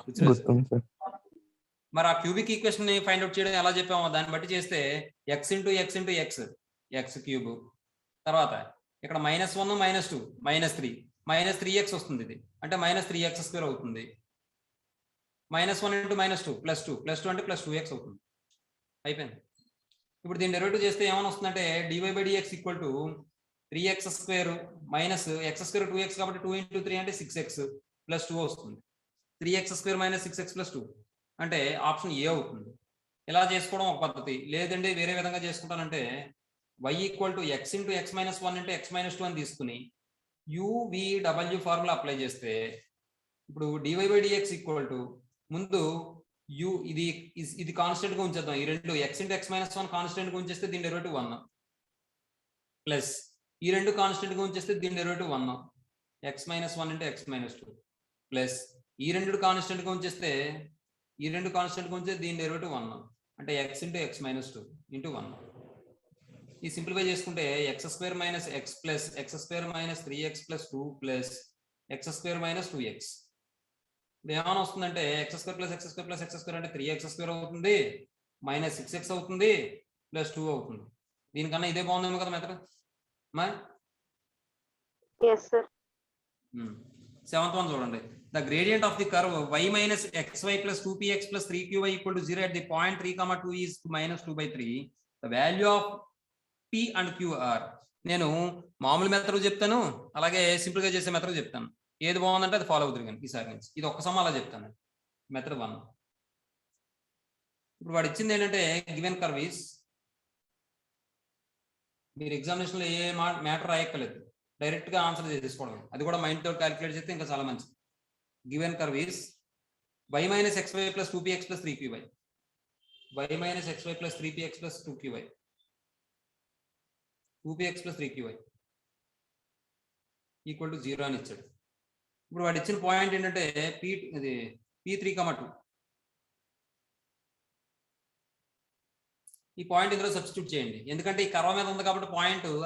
గుజ్రాజు. మరి ఆ క్యూబిక్ ఈక్వేషన్ ని ఫైండ్ అవుట్ చేయడం ఎలా చెప్పామో దాన్ని బట్టి చేస్తే x into x into x cube, తర్వాత ఇక్కడ -1 -2 -3 -3x వస్తుంది. ఇది అంటే -3x² అవుతుంది. -1 ఇంటూ -2 +2 అంటే +2x అవుతుంది. అయిపోయింది. ఇప్పుడు దీన్ని డెరివేటివ్ చేస్తే ఏమైనా వస్తుందంటే dy by dx equal to 3x² minus x² 2x కాబట్టి 2 ఇంటూ 3 అంటే 6x + 2 వస్తుంది. 3x² - 6x + 2 అంటే ఆప్షన్ ఏ అవుతుంది. ఇలా చేసుకోవడం ఒక పద్ధతి. లేదండి వేరే విధంగా చేసుకుంటానంటే y equal to x into x - 1 into x - 2 అని తీసుకుని UVW ఫార్ములా అప్లై చేస్తే ఇప్పుడు dy by dx equal to ముందు ఇది కాన్స్టెంట్ గా ఉంచేద్దాం. ఈ రెండు x ఇంటూ x - 1 కాన్స్టెంట్ గా ఉంచేస్తే దీని డెరివేటివ్ 1 ప్లస్ ఈ రెండు కాన్స్టెంట్ గా ఉంచేస్తే దీని derivative 1 x - 1 into x - 2 plus ఈ రెండు కాన్స్టెంట్ గా ఉంచేస్తే దీని డెరివేటివ్ 1 అంటే x ఇంటూ x - 2 ఇంటూ 1. ఈ సింప్లిఫై చేసుకుంటే x² - x plus x² - 3x + 2 plus x² - 2x. ఇప్పుడు ఏమైనా వస్తుందంటే x² + x² + x² అంటే 3x² అవుతుంది, -6x అవుతుంది, +2 అవుతుంది. దీనికన్నా ఇదే బాగుందేమో కదా మెథడ్. 7th one చూడండి. The gradient of the curve y - xy + 2px + 3qy = 0 at the point 3, 2 is -2/3. The value of p and q are. నేను మామూలు మెథడ్ చెప్తాను, అలాగే సింపుల్ గా చేసే మెథడ్ చెప్తాను. ఏది బాగుందంటే అది ఫాలో అవుతుంది. కానీ ఈసారి నుంచి ఇది ఒక్క సమ అలా చెప్తాను. మెథడ్ 1. ఇప్పుడు వాడు ఇచ్చింది ఏంటంటే గివెన్ కర్వ్ ఈస్, మీరు ఎగ్జామినేషన్ లో ఏ మ్యాటర్ రాయక్కర్లేదు, డైరెక్ట్ గా ఆన్సర్ చేసుకోవడం. అది కూడా మైండ్ తో క్యాలిక్యులేట్ చేస్తే ఇంకా చాలా మంచిది. Given curve is y - xy + 2px + 3qy, y - xy + 3px + 2qy, 2px + 3qy equal to 0 అని ఇచ్చాడు. ఇప్పుడు వాడు ఇచ్చిన పాయింట్ ఏంటంటే P3, 2. ఈ పాయింట్ ఇందులో సబ్స్టిట్యూట్ చేయండి. ఎందుకంటే ఈ కర్వ్ మీద ఉంది కాబట్టి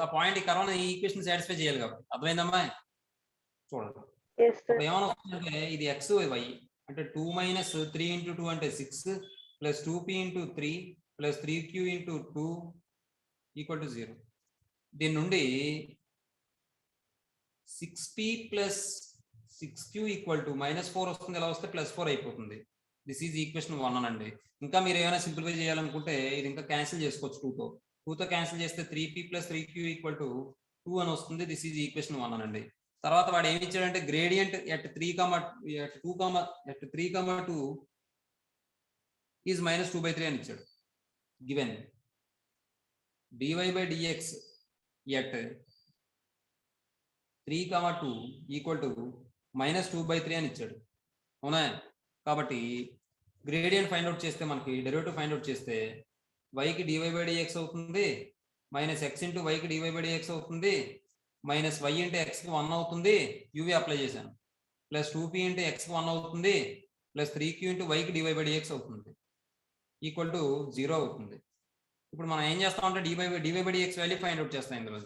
ఆ పాయింట్ ఈ కర్వ్ ఈ ఈక్వేషన్ సాటిస్ఫై చేయాలి కాబట్టి. అర్థమైందమ్మా? చూడండి ఏమైనా వస్తుందంటే ఇది x y అంటే 2 - 3 × 2 అంటే 6 + 2p × 3 + 3q × 2 ఈక్వల్ టు 0. దీని నుండి 6p + 6q ఈక్వల్ టు -4 వస్తుంది. ఎలా వస్తే +4 అయిపోతుంది. దిస్ ఈజ్ ఈక్వేషన్ 1 అనండి. ఇంకా మీరు ఏమైనా సింప్లిఫై చేయాలనుకుంటే ఇది ఇంకా క్యాన్సిల్ చేసుకోవచ్చు. 2తో క్యాన్సిల్ చేస్తే 3p + 3q ఈక్వల్ టు 2 అని వస్తుంది. దిస్ ఈజ్ ఈక్వేషన్ 1 అనండి. తర్వాత వాడు ఏమి ఇచ్చాడంటే గ్రేడియంట్ at 3, 2 ఈజ్ -2/3 అని ఇచ్చాడు. Given dy by dx at 3, 2 equal to -2/3 అని ఇచ్చాడు. అవునా? కాబట్టి గ్రేడియంట్ ఫైండ్ అవుట్ చేస్తే మనకి డెరివేటివ్ ఫైండ్ అవుట్ చేస్తే y కి dy బై dx అవుతుంది, -x ఇంటూ y కి dy బై dx అవుతుంది, -y ఇంటూ x కి 1 అవుతుంది. uv అప్లై చేశాను. +2p ఇంటూ x కి 1 అవుతుంది, +3q ఇంటూ y కి dy బై dx అవుతుంది ఈక్వల్ టు 0 అవుతుంది. ఇప్పుడు మనం ఏం చేస్తామంటే dy by dx value find out చేస్తాం. ఇందులో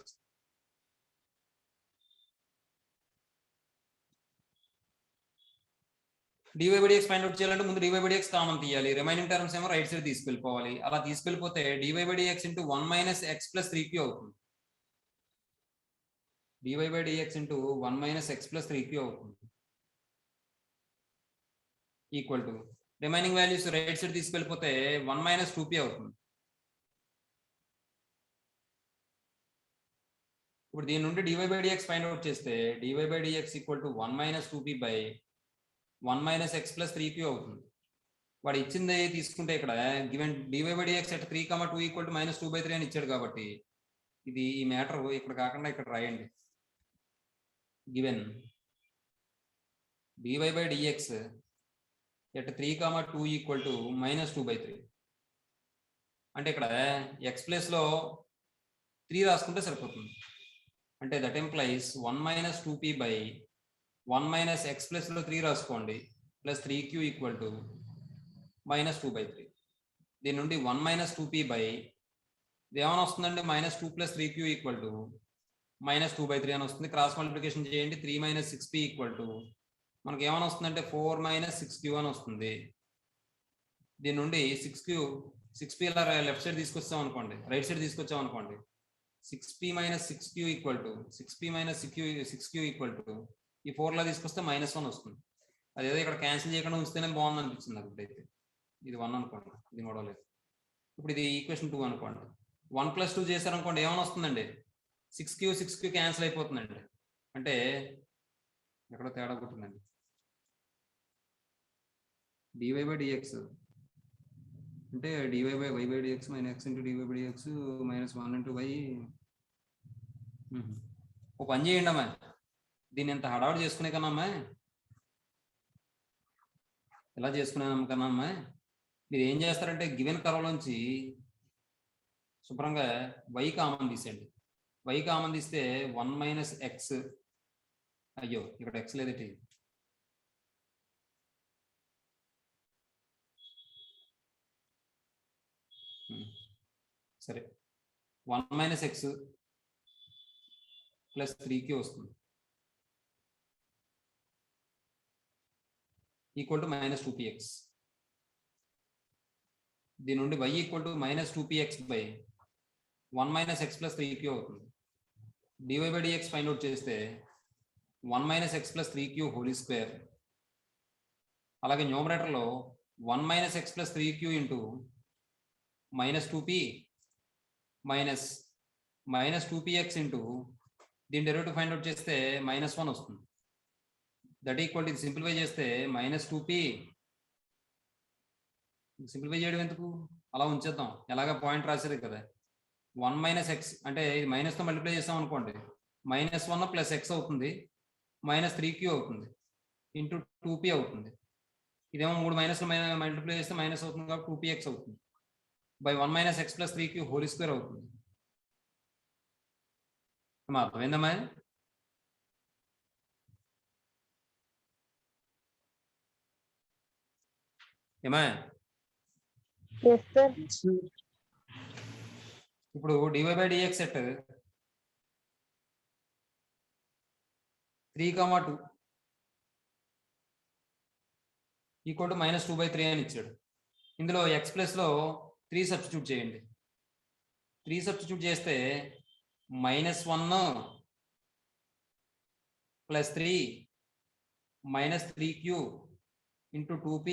dy by dx find out చేయాలంటే ముందు dy బై dx కామన్ తీయాలి. రిమైనింగ్ టర్మ్స్ ఏమో రైట్ సైడ్ తీసుకెళ్ళిపోవాలి. అలా తీసుకెళ్ళిపోతే dy by dx into 1 - x + 3q అవుతుంది. dy by dx into 1 - x + 3q అవుతుంది equal to remaining values right side తీసుకెళ్ళిపోతే 1 - 2p అవుతుంది. ఇప్పుడు దీని నుండి dy by dx find out చేస్తే dy by dx equal to 1 - 2p by 1 - x + 3q అవుతుంది. వాడు ఇచ్చింది తీసుకుంటే ఇక్కడ given dy/dx at 3, 2 equal to -2/3 అని ఇచ్చాడు కాబట్టి ఇది ఈ మ్యాటర్ ఇక్కడ కాకుండా ఇక్కడ రాయండి. Given dy/dx at 3, 2 equal to -2/3 అంటే ఇక్కడ x ప్లేస్ లో 3 రాసుకుంటే సరిపోతుంది. అంటే that implies 1 - 2p by 1 - x plus లో 3 రాసుకోండి ప్లస్ 3q ఈక్వల్ టు -2/3. దీని నుండి 1 - 2p బై ఇది ఏమైనా వస్తుందండి -2 + 3q ఈక్వల్ టు -2/3 అని వస్తుంది. క్రాస్ మల్టిప్లికేషన్ చేయండి. 3 - 6p ఈక్వల్ టు మనకి ఏమైనా వస్తుందంటే 4 - 6q అని వస్తుంది. దీని నుండి 6p ఇలా లెఫ్ట్ సైడ్ తీసుకొచ్చాం అనుకోండి, రైట్ సైడ్ తీసుకొచ్చాం అనుకోండి, 6p - 6q equal to 6p - 6q equal to ఈ 4 లా తీసుకొస్తే -1 వస్తుంది. అదేదో ఇక్కడ క్యాన్సిల్ చేయకుండా ఉంచితేనే బాగుంది అనిపించింది నాకు. ఇప్పుడైతే ఇది 1 అనుకోండి, ఇది గొడవలేదు. ఇప్పుడు ఇది ఈక్వేషన్ 2 అనుకోండి. 1 + 2 చేశారనుకోండి ఏమైనా వస్తుందండి 6q క్యాన్సిల్ అయిపోతుందండి. అంటే ఎక్కడో తేడా కొట్టిందండి. dy/dx అంటే dy/y/dx - x × dy/dx -1 × y. ఓ పని చేయండి అమ్మా, దీన్ని ఎంత హడావుడి చేసుకునే కన్నా అమ్మా, ఇలా చేసుకున్నాను కన్నా అమ్మా, మీరు ఏం చేస్తారంటే గివెన్ కర్వ్లోంచి శుభ్రంగా y కామన్ తీసేయండి. y కామన్ తీస్తే 1 - x, అయ్యో ఇక్కడ x లేదటి, సరే 1 - x ప్లస్ 3q వస్తుంది ఈక్వల్ టు -2px. దీని నుండి y equal to -2px by 1 - x plus 3q అవుతుంది. dy/dx ఫైండ్ అవుట్ చేస్తే 1 - x plus 3q whole square, అలాగే న్యూమరేటర్లో 1 - x plus 3q into -2p minus -2px into దీని derivative find out చేస్తే -1 వస్తుంది. దట్ ఈక్వల్ టు సింప్లిఫై చేస్తే -2p, simplify చేయడం ఎందుకు, అలా ఉంచేద్దాం, ఎలాగ పాయింట్ రాసేది కదా. 1 - x అంటే ఇది మైనస్తో మల్టిప్లై చేస్తాం అనుకోండి, -1 + x అవుతుంది, -3q అవుతుంది ఇంటూ 2p అవుతుంది. ఇదేమో 3 మైనస్లు మల్టిప్లై చేస్తే మైనస్ అవుతుంది కాబట్టి 2px అవుతుంది by 1 - x plus 3q whole square అవుతుంది. అర్థమైందమ్మా? ఏమా ఎస్ సార్. ఇప్పుడు dy/dx సెట్ 3, 2 ఈక్వల్ టు -2/3 అని ఇచ్చాడు. ఇందులో x ప్లస్ లో 3 సబ్స్టిట్యూట్ చేయండి. 3 సబ్స్టిట్యూట్ చేస్తే -1 plus 3 -3q into 2p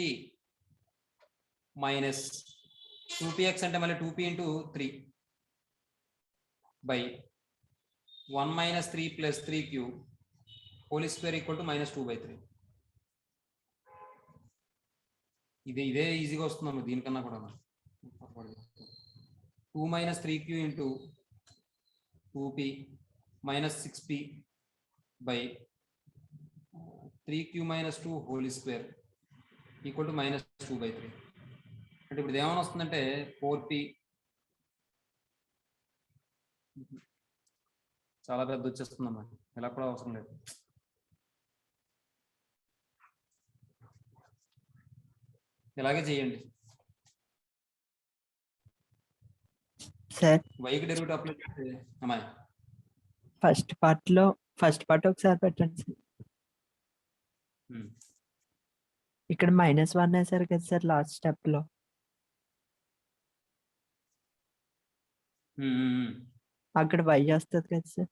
minus 2px అంటే మళ్ళీ 2p into 3 by 1 - 3 + 3q whole square equal to -2/3. ఇదే ఈజీగా వస్తుందమ్మా, దీనికన్నా కూడా 2 - 3q into 2p -6p by 3q - 2 whole square equal to -2/3. అంటే ఇప్పుడు ఏమైనా వస్తుందంటే 4p, చాలా పెద్ద వచ్చేస్తుందమ్మా, ఇలా కూడా అవసరం లేదు. ఇలాగే చేయండి. సార్ వైకి డెరివేటివ్ అప్లై చేస్తే అమ్మాయి ఫస్ట్ పార్ట్ ఒకసారి పెట్టండి సార్. ఇక్కడ -1 వేసారు కదా సార్ లాస్ట్ స్టెప్ లో, అక్కడ y వస్తుంది కదా సార్.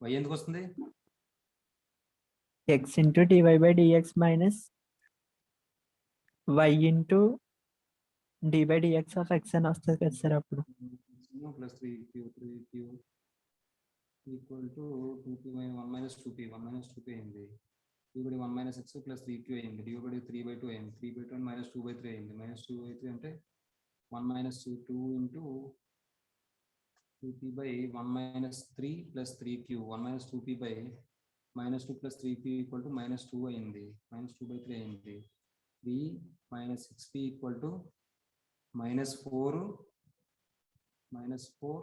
వై ఎందుకు వస్తుంది? x into dy/dx minus y into d/dx of x అని వస్తుంది కదా సార్. అప్పుడు plus 3q equal to 2p 1 minus 2p అయింది. d/1 minus x plus 3q అయింది. d/3/2 అయింది. 3/2 minus 2/3 అయింది. minus 2/3 అంటే 1 minus 2 into 2p by 1 minus 3 plus 3q. 1 minus 2p by minus 2 plus 3p equal to minus 2 అయింది. minus 2/3 అయింది. 3 minus 6p equal to minus 4 minus 4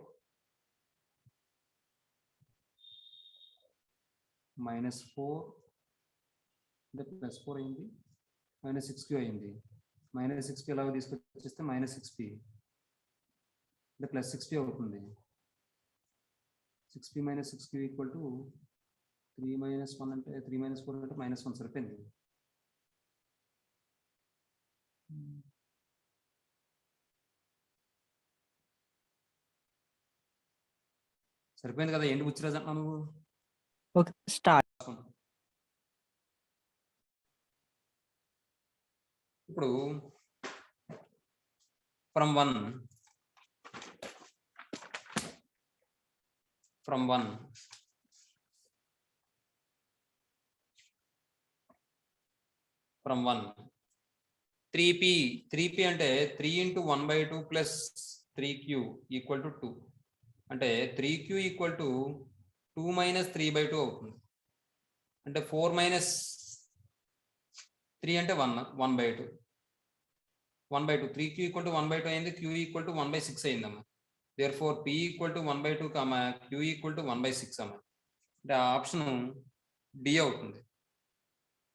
minus 4 అంటే plus 4 అయింది. Minus 6q అయింది. Minus 6p ఎలాగో తీసుకొచ్చేస్తే minus 6p అంటే plus 6p అవుతుంది. 6p minus 6q equal to 3 minus 1 అంటే 3 minus 4 అంటే మైనస్ 1 సరిపోయింది. సరిపోయింది కదా, ఏంటి బుచ్చిరాజు అంటున్నావు నువ్వు? Okay start. ఇప్పుడు ఫ్రమ్ వన్ ఫ్రమ్ 3p అంటే 3 into 1/2 plus 3q equal to 2 అంటే 3q equal to 2 minus 3/2 అవుతుంది. అంటే 4 minus 3 అంటే 1/2 3q equal to 1/2 అయింది. q equal to 1/6 అయిందమ్మా. therefore p equal to 1/2 q equal to 1/6 అమ్మా. అంటే ఆప్షన్ డి అవుతుంది.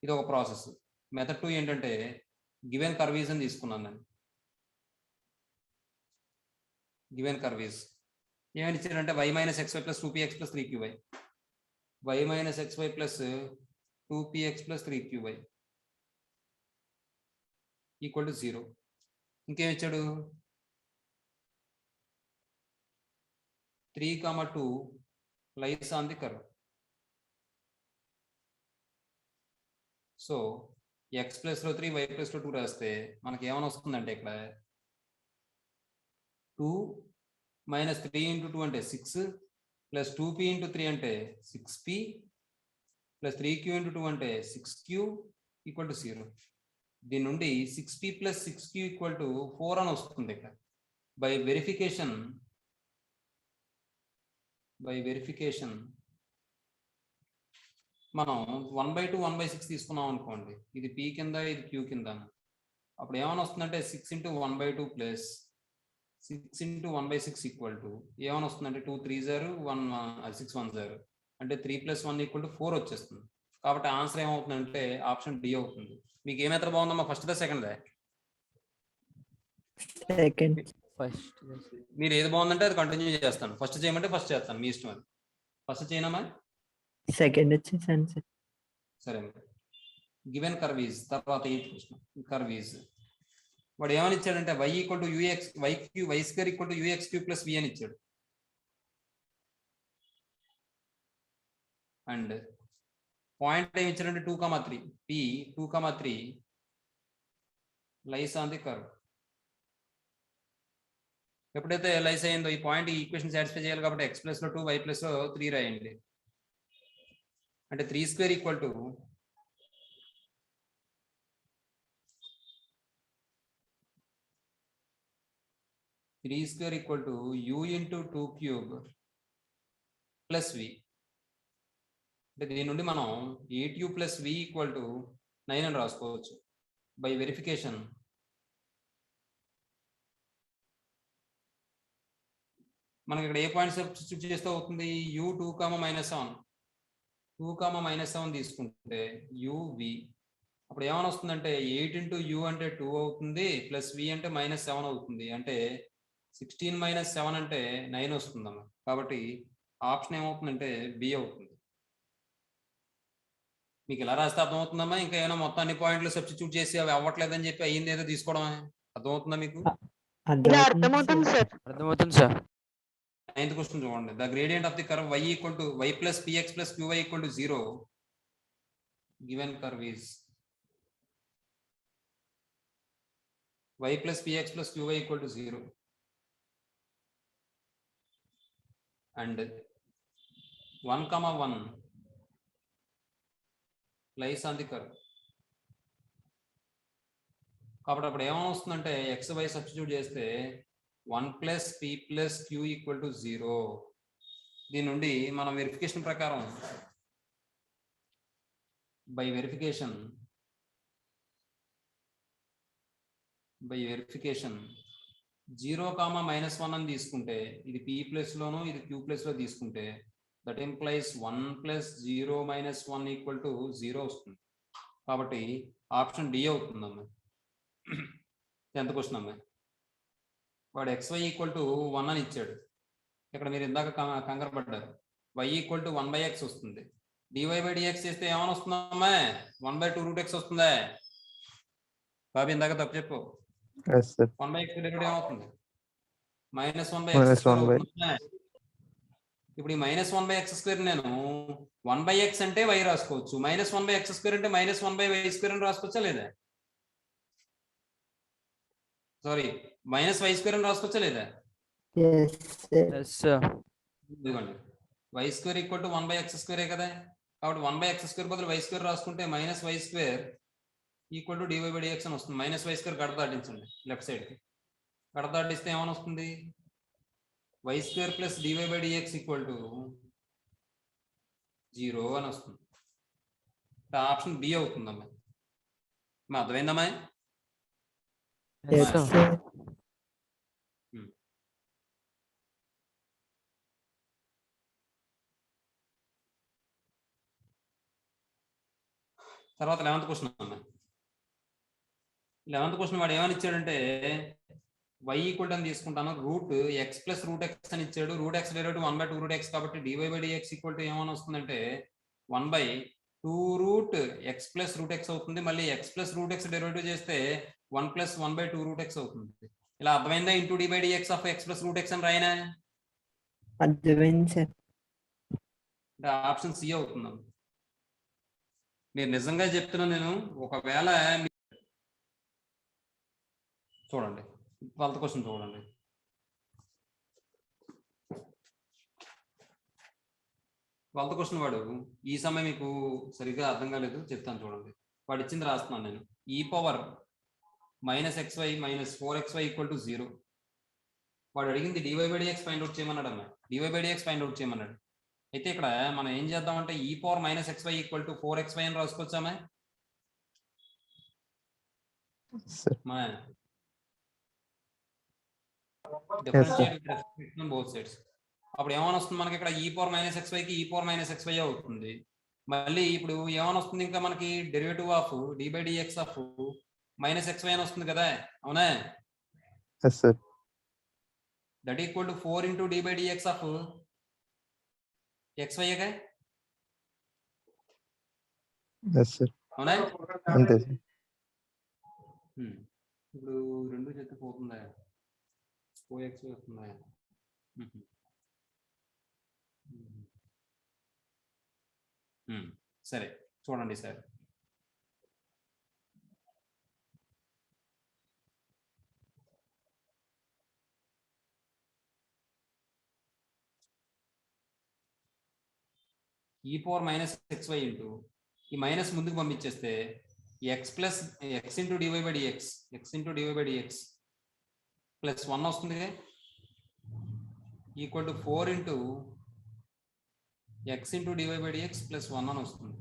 ఇది ఒక ప్రాసెస్. మెథడ్ 2 ఏంటంటే గివెన్ కర్వీస్ అని తీసుకున్నాను నేను. గివెన్ కర్వీస్ ఏమని ఇచ్చారంటే y minus xy plus 2px plus 3qy, y minus xy plus 2px plus 3qy equal to 0. ఇంకేం ఇచ్చాడు? 3, 2 lies on the curve. So x plus లో 3 y ప్లస్ లో 2 రాస్తే మనకి ఏమైనా వస్తుందంటే ఇక్కడ 2 minus 3 into 2 అంటే 6 plus 2p into 3 అంటే 6p plus 3q into 2 అంటే 6q equal to 0. దీని నుండి 6p plus 6q equal to 4 అని వస్తుంది. ఇక్కడ బై వెరిఫికేషన్ మనం 1/2 1/6 తీసుకున్నాం అనుకోండి. ఇది p కింద, ఇది q కింద. అప్పుడు ఏమైనా వస్తుందంటే 6 into 1/2 plus 6 into 1/6 equal to ఏమైనా వస్తుందంటే 2 3 0 1 6 1 0 అంటే 3 plus 1 ఈక్వల్ టు 4 వచ్చేస్తుంది. కాబట్టి ఆన్సర్ ఏమవుతుందంటే ఆప్షన్ డి అవుతుంది. మీకు ఏ మెథడ్ బాగుందమ్మా, ఫస్ట్ దా సెకండ్ దా? సెకండ్. ఫస్ట్ మీరు ఏది బాగుందంటే అది కంటిన్యూ చేస్తాను. ఫస్ట్ చేయమంటే ఫస్ట్ చేస్తాను, మీ ఇష్టం. అది ఫస్ట్ చేయనమ్మా. సెకండ్ వచ్చేసాను సార్. సరే, గివెన్ కర్వీస్ తర్వాత ఈ కర్వీస్ వాడు ఏమని ఇచ్చాడంటే y equal to ux y square equal to ux cube plus v అని ఇచ్చాడు. అండ్ పాయింట్ ఏమి ఇచ్చాడంటే 2,3 p 2,3 lies on the curve. ఎప్పుడైతే లైస్ అయిందో ఈ పాయింట్ ఈ ఈక్వేషన్ సాటిస్ఫై చేయాలి కాబట్టి x ప్లస్ లో 2 y ప్లస్ లో 3 రాయండి. అంటే 3 square equal to 3 square equal to u into 2 cube plus v. అంటే దీని నుండి మనం 8u plus v equal to 9 అని రాసుకోవచ్చు. బై వెరిఫికేషన్ మనకి ఇక్కడ ఏ పాయింట్ సబ్స్టిట్యూట్ చేస్తే అవుతుంది? u 2, -7 తీసుకుంటే uv అప్పుడు ఏమైనా వస్తుందంటే 8 into u అంటే 2 అవుతుంది ప్లస్ v అంటే -7 అవుతుంది. అంటే 16 - 7 అంటే 9 వస్తుందమ్మా. కాబట్టి ఆప్షన్ ఏమవుతుందంటే బి అవుతుంది. మీకు ఇలా రాస్తే అర్థమవుతుందమ్మా? ఇంకా ఏమైనా మొత్తం అన్ని పాయింట్లు సబ్స్టిట్యూట్ చేసి అవి అవ్వట్లేదని చెప్పి అయ్యింది ఏదో తీసుకోవడమే. అర్థమవుతుందా మీకు? అర్థమవుతుంది సార్. అర్థమవుతుంది సార్. 9th క్వశ్చన్ చూడండి. The gradient of the curve y equal to y plus px plus qy equal to 0 given curve is y plus px plus qy equal to 0 and 1, 1 lies on the curve. కాబట్టి అప్పుడు ఏమొస్తుందంటే X why substitute చేస్తే 1 plus p plus q equal to 0. దీని నుండి మనం verification ప్రకారం by verification 0, -1 అని తీసుకుంటే ఇది p ప్లస్ లోను ఇది q ప్లస్ లో తీసుకుంటే that implies 1 plus 0 minus 1 equal to 0 వస్తుంది. కాబట్టి ఆప్షన్ డి అవుతుందమ్మా. 10th క్వశ్చన్ అమ్మా. వాడు xy ఈక్వల్ టు 1 అని ఇచ్చాడు. ఇక్కడ మీరు ఇందాక కంగారు పడ్డారు. y ఈక్వల్ టు 1/x వస్తుంది. dy/dx చేస్తే ఏమని వస్తుందమ్మా? 1/2√x వస్తుందా? బాబీ ఇందాక తప్పు చెప్పు. 1/x డెరివేటివ్ ఏమవుతుంది? -1/x². ఇప్పుడు ఈ -1/x² నేను 1/x అంటే y రాసుకోవచ్చు, -1/x² అంటే -1/y² అని రాసుకోవచ్చా లేదా? సారీ, -y² అని రాసుకోవచ్చా లేదా? ఇదిగోండి, y² ఈక్వల్ టు 1/x² కదా. కాబట్టి 1/x² బదులు y² రాసుకుంటే -y² ఈక్వల్ టు dy/dx అని వస్తుంది. -y² గడ దాటించండి లెఫ్ట్ సైడ్ కి. గడ దాటిస్తే ఏమని వస్తుంది? y² plus dy/dx equal to 0 అని వస్తుంది. ఆప్షన్ బి అవుతుందమ్మా. అర్థమైందమ్మా? తర్వాత 11th క్వశ్చన్ అమ్మా. 11th క్వశ్చన్ వాడు ఏమని ఇచ్చాడంటే y ఈక్వల్ అని తీసుకుంటాను √x ప్లస్ √x అని ఇచ్చాడు. √x డెరివేటివ్ 1/2√x కాబట్టి dy/dx ఈక్వల్ టు ఏమని వస్తుందంటే 1/2√x ప్లస్ √x అవుతుంది. మళ్ళీ x ప్లస్ √x డెరివేటివ్ చేస్తే 1 ప్లస్ 1/2√x అవుతుంది. ఇలా అర్థమైందా? Into dy/dx of x plus √x అని రాయనా? అర్థమైంది సార్. ఆప్షన్ సి అవుతుంది. మీరు నిజంగా చెప్తున్నా, నేను ఒకవేళ చూడండి 12th క్వశ్చన్ చూడండి. ట్వెల్త్ క్వశ్చన్ వాడు ఈ సమయం మీకు సరిగ్గా అర్థం కాలేదు, చెప్తాను చూడండి. వాడు ఇచ్చింది రాస్తున్నాను నేను. e power -xy - 4xy equal to 0. వాడు అడిగింది dy/dx ఫైండ్ అవుట్ చేయమన్నాడు అమ్మా. dy/dx ఫైండ్ అవుట్ చేయమన్నాడు. అయితే ఇక్కడ మనం ఏం చేద్దామంటే e power -xy equal to 4xy అని రాసుకోవచ్చామా? Both sides. అప్పుడు ఏమని వస్తుంది మనకి? ఇక్కడ e పవర్ -xy కి e పవర్ -xy అవుతుంది. మళ్ళీ ఇప్పుడు ఏమని వస్తుంది? ఇంకా మనకి derivative of d/dx of -xy అని వస్తుంది కదా, అవునా? That equal to 4 into d/dx of xy గా, అవునా? ఇప్పుడు రెండు చేతి పోతుందా? 4xy వస్తుందా? సరే చూడండి sir. e power -xy into ఈ మైనస్ ముందుకు పంపించేస్తే x plus x into dy/dx plus 1 వస్తుంది equal to 4 into x into dy/dx plus 1 అని వస్తుంది.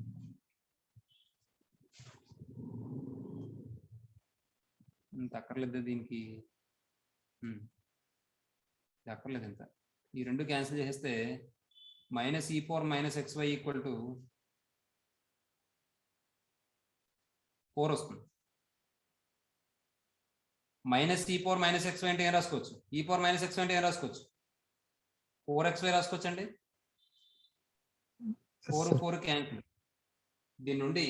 ఇంత అక్కర్లేదు దీనికి, అక్కర్లేదు ఇంత. ఈ రెండు క్యాన్సిల్ చేస్తే -e power -xy equal to 4 వస్తుంది. -e పవర్ -xy అంటే ఏం రాసుకోవచ్చు? e పవర్ -xy అంటే ఏం రాసుకోవచ్చు? 4xy రాసుకోవచ్చు అండి. 4 క్యాన్సిల్. దీని నుండి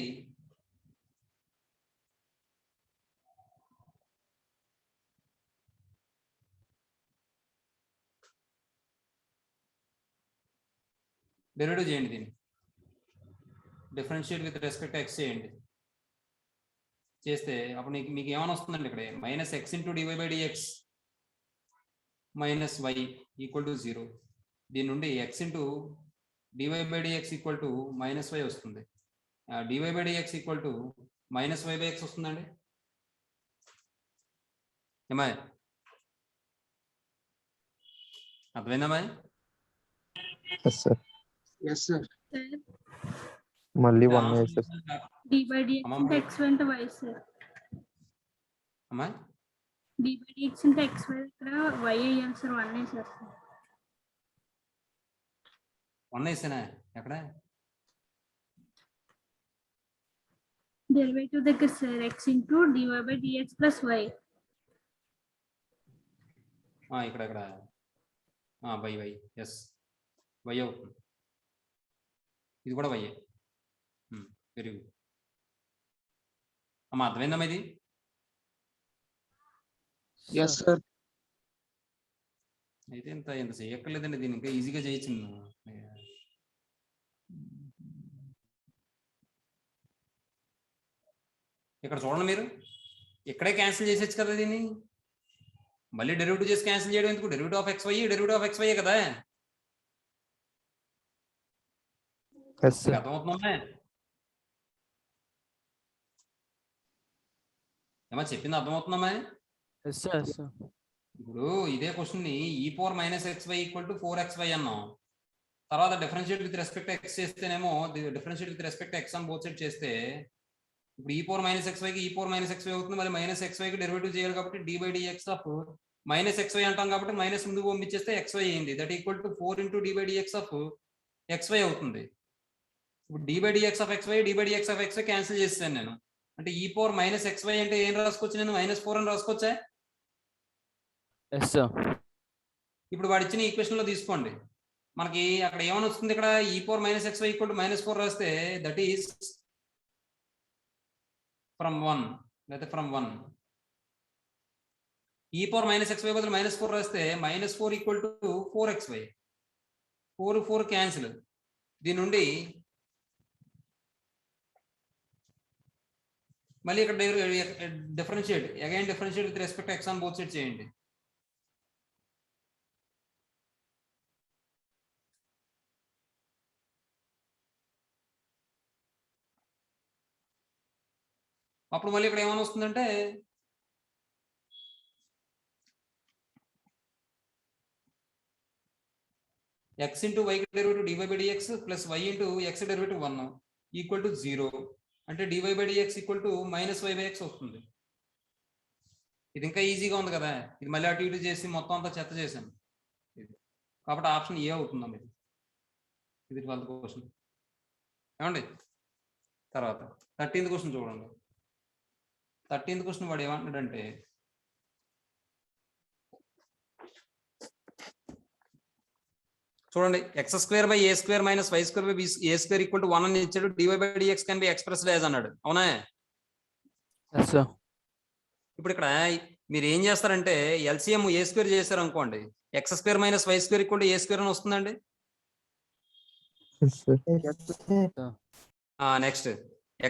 డెరివేటివ్ చేయండి, దీన్ని డిఫరెన్షియేట్ విత్ రెస్పెక్ట్ x చేయండి. చేస్తే అప్పుడు మీకు ఏమైనా వస్తుందండి? ఇక్కడ -x into dy/dx - y equal to 0. దీని నుండి x into dy/dx equal to -y వస్తుంది. dy/dx ఈక్వల్ టు -y/x వస్తుందండి. ఏమా అర్థమైందమ్మా? Yes, sir. మళ్ళీ 1 వేసే d by dx Amma, into x into y sir. అమ్మా d by dx into x y ఇక్కడ y అయ్యాలి సార్ 1 వేసారు సార్. 1 వేసేనా ఎక్కడ? డెరివేటివ్ దగ్గర sir x into dy by dx plus y. ఇక్కడ బై ఎస్ వై అవుతుంది. ఇది కూడా వై. వెరీ గుడ్ అమ్మా, అర్థమైందమ్మా ఇది? Yes, sir. అయితే ఇంత చేయక్కర్లేదండి, దీన్ని ఇంకా ఈజీగా చేయొచ్చు. ఇక్కడ చూడండి, మీరు ఇక్కడే క్యాన్సిల్ చేసేచ్చు కదా దీన్ని. మళ్ళీ డెరివేటివ్ చేసి క్యాన్సిల్ చేయడం ఎందుకు? డెరివేటివ్ ఆఫ్ ఎక్స్ వై కదా. అర్థమవుతుందా? ఏమా చెప్పింది అర్థమవుతుందమ్మా? Yes, sir. ఇప్పుడు ఇదే క్వశ్చన్ ని e⁻xy ఈక్వల్ టు 4xy అన్నాం. తర్వాత డిఫరెన్షియేట్ విత్ రెస్పెక్ట్ ఎక్స్ చేస్తేనేమో డిఫరెన్షియేట్ విత్ రెస్పెక్ట్ ఎక్స్ అని బోత్ సైడ్ చేస్తే ఇప్పుడు e⁻xy కి e⁻xy అవుతుంది. మళ్ళీ -xy కి డెరివేటివ్ చేయాలి కాబట్టి d/dx ఆఫ్ -xy అంటాం కాబట్టి మైనస్ ముందు పంపించేస్తే xy అయింది. That equal to 4 × d/dx of xy అవుతుంది. ఇప్పుడు d/dx ఆఫ్ xy క్యాన్సిల్ చేస్తాను నేను. అంటే e⁻xy అంటే ఏం రాసుకోవచ్చు నేను? -4 అని రాసుకోవచ్చా? Yes, sir. ఇప్పుడు వాడు ఇచ్చిన ఈక్వేషన్ లో తీసుకోండి, మనకి అక్కడ ఏమని వస్తుంది? ఇక్కడ e⁻xy ఈక్వల్ టు -4 రాస్తే దట్ ఈస్ ఫ్రమ్ 1 లేదా ఫ్రమ్ 1. e⁻xy బదులు -4 రాస్తే -4 ఈక్వల్ టు 4xy. 4 క్యాన్సిల్. దీని నుండి మళ్ళీ ఇక్కడ differentiate with respect X on both side చేయండి. అప్పుడు మళ్ళీ ఇక్కడ ఏమైనా వస్తుందంటే x into y derivative dy/dx plus y into x derivative 1 equal to 0. అంటే dy/dx ఈక్వల్ టు -y/x వస్తుంది. ఇది ఇంకా ఈజీగా ఉంది కదా. ఇది మళ్ళీ అటు ఇటు చేసి మొత్తం అంతా చెత్త చేశాను. కాబట్టి ఆప్షన్ ఏ అవుతుందా ఇది? ఇది 12th క్వశ్చన్. ఏమండి? తర్వాత 13th క్వశ్చన్ చూడండి. 13th క్వశ్చన్ వాడు ఏమంటాడంటే చూడండి, x² - y² - y² = 1 అని ఇచ్చాడు. dy/dx can be expressed as అన్నాడు. అవునా? Yes, sir. ఇప్పుడు ఇక్కడ మీరు ఏం చేస్తారంటే ఎల్సిఎం a² చేశారు అనుకోండి, x² - y² = a² అని వస్తుందండి. Next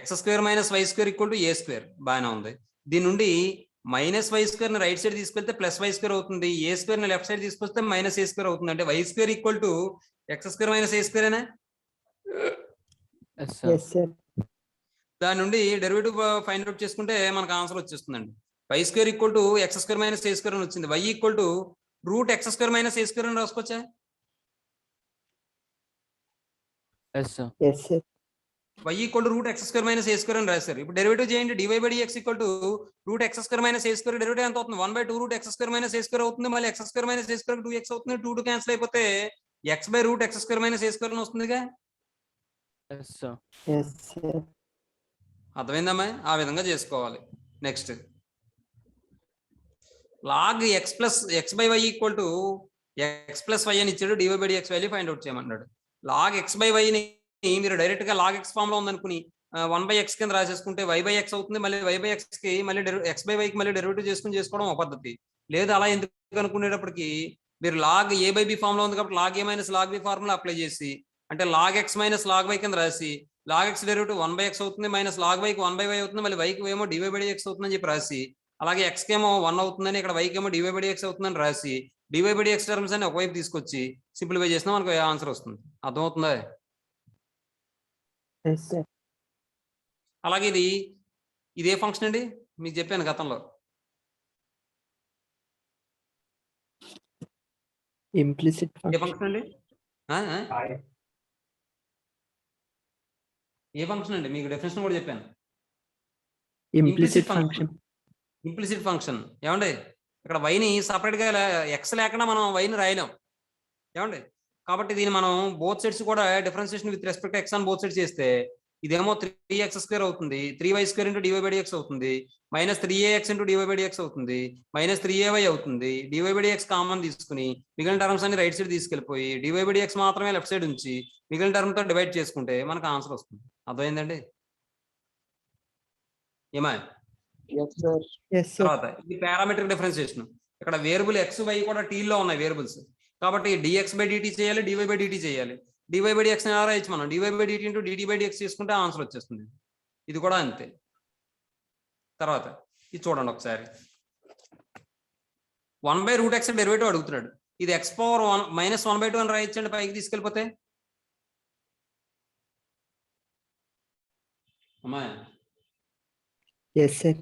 x² - y² = a². బాగానే ఉంది. దీని నుండి -y² ని రైట్ సైడ్ తీసుకెళ్తే +y² అవుతుంది. a² ని లెఫ్ట్ సైడ్ తీసుకొస్తే -a² అవుతుంది. అంటే y² = x² - a². Yes, sir. Yes, sir. దాని నుండి డెరివేటివ్ ఫైండ్ అవుట్ చేసుకుంటే మనకు ఆన్సర్ వచ్చేస్తుందండి. y² = x² - a² అని వచ్చింది. y = √x² - a² అని రాసుకోవచ్చా? Yes, sir. Yes, sir. y = √x² - a² అని రాశారు. ఇప్పుడు డెరివేటివ్ చేయండి. dy/dx = √x² - a² డెరివేటివ్ ఎంత అవుతుంది? 1/2 √x² - a² అవుతుంది. మళ్ళీ x² - a² 2x అవుతుంది. 2 క్యాన్సిల్ అయిపోతే x/√x² - a² అని వస్తుందిగా. Yes, sir. Yes, sir. అర్థమైందమ్మా? ఆ విధంగా చేసుకోవాలి. నెక్స్ట్ log x/y = x+y అని ఇచ్చాడు. dy/dx వాల్యూ ఫైండ్ అవుట్ చేయమన్నాడు. log x/y ని మీరు డైరెక్ట్ గా log x ఫామ్ లో ఉందనుకుని 1/x కింద రాసేసుకుంటే y/x అవుతుంది. మళ్ళీ y/x కి మళ్ళీ x/y కి మళ్ళీ డెరివేటివ్ చేసుకోవడం ఒక పద్ధతి. లేదు అలా ఎందుకు అనుకునేటప్పటికి మీరు log a/b ఫామ్ లో ఉంది కాబట్టి log a - log b formula apply చేసి అంటే log x - log y కింద రాసి log x డెరివేటివ్ 1/x అవుతుంది, -log y కి 1/y అవుతుంది, మళ్ళీ y కి ఏమో dy/dx అవుతుందని చెప్పి రాసి, అలాగే x కేమో 1 అవుతుందని ఇక్కడ y కేమో dy/dx అవుతుందని రాసి dv/dx టర్మ్స్ అని ఒకవైపు తీసుకొచ్చి సింప్లిఫై చేసినా మనకు ఆన్సర్ వస్తుంది. అర్థమవుతుందా? Yes sir. అలాగే ఇదే ఫంక్షన్ అండి, మీకు చెప్పాను గతంలో. ఇంప్లిసిట్ ఏ ఫంక్షన్ అండి? ఏ ఫంక్షన్ అండి? మీకు డెఫినేషన్ కూడా చెప్పాను. Implicit function. ఇంప్లిసిట్ ఫంక్షన్ ఏమండి? ఇక్కడ వైని సపరేట్గా ఎక్స్ లేకుండా మనం వైని రాయలేం ఏమండి? కాబట్టి దీన్ని మనం బోత్ సైడ్స్ కూడా differentiation with respect X on both sides చేస్తే ఇదేమో 3x² అవుతుంది, 3y² ఇంటూ dv/dx అవుతుంది, -3ax ఇంటూ dv/dx అవుతుంది, -3ay అవుతుంది. dv/dx కామన్ తీసుకుని మిగిలిన టర్మ్స్ అన్ని రైట్ సైడ్ తీసుకెళ్ళిపోయి dv/dx మాత్రమే లెఫ్ట్ సైడ్ ఉంచి మిగిలిన టర్మ్ తో డివైడ్ చేసుకుంటే మనకు ఆన్సర్ వస్తుంది. అర్థమైందండి? ఏమా? Yes sir. తర్వాత ఇది పారామెట్రిక్ డిఫరెన్షియేషన్. ఇక్కడ వేరియబుల్ ఎక్స్ వై కూడా టీ లో ఉన్నాయి వేరియబుల్స్, కాబట్టి dx/dt చేయాలి, dy/dt చేయాలి. dy/dx ఎలా రాయొచ్చు మనం? dy/dt ఇంటూ dt/dx చేసుకుంటే ఆన్సర్ వచ్చేస్తుంది. ఇది కూడా అంతే. తర్వాత ఇది చూడండి ఒకసారి, 1/√x డెరివేటివ్ అడుగుతున్నాడు. ఇది x⁻1 -1/2 అని రాయొచ్చండి పైకి తీసుకెళ్ళిపోతే. అమ్మా ఎస్ సార్.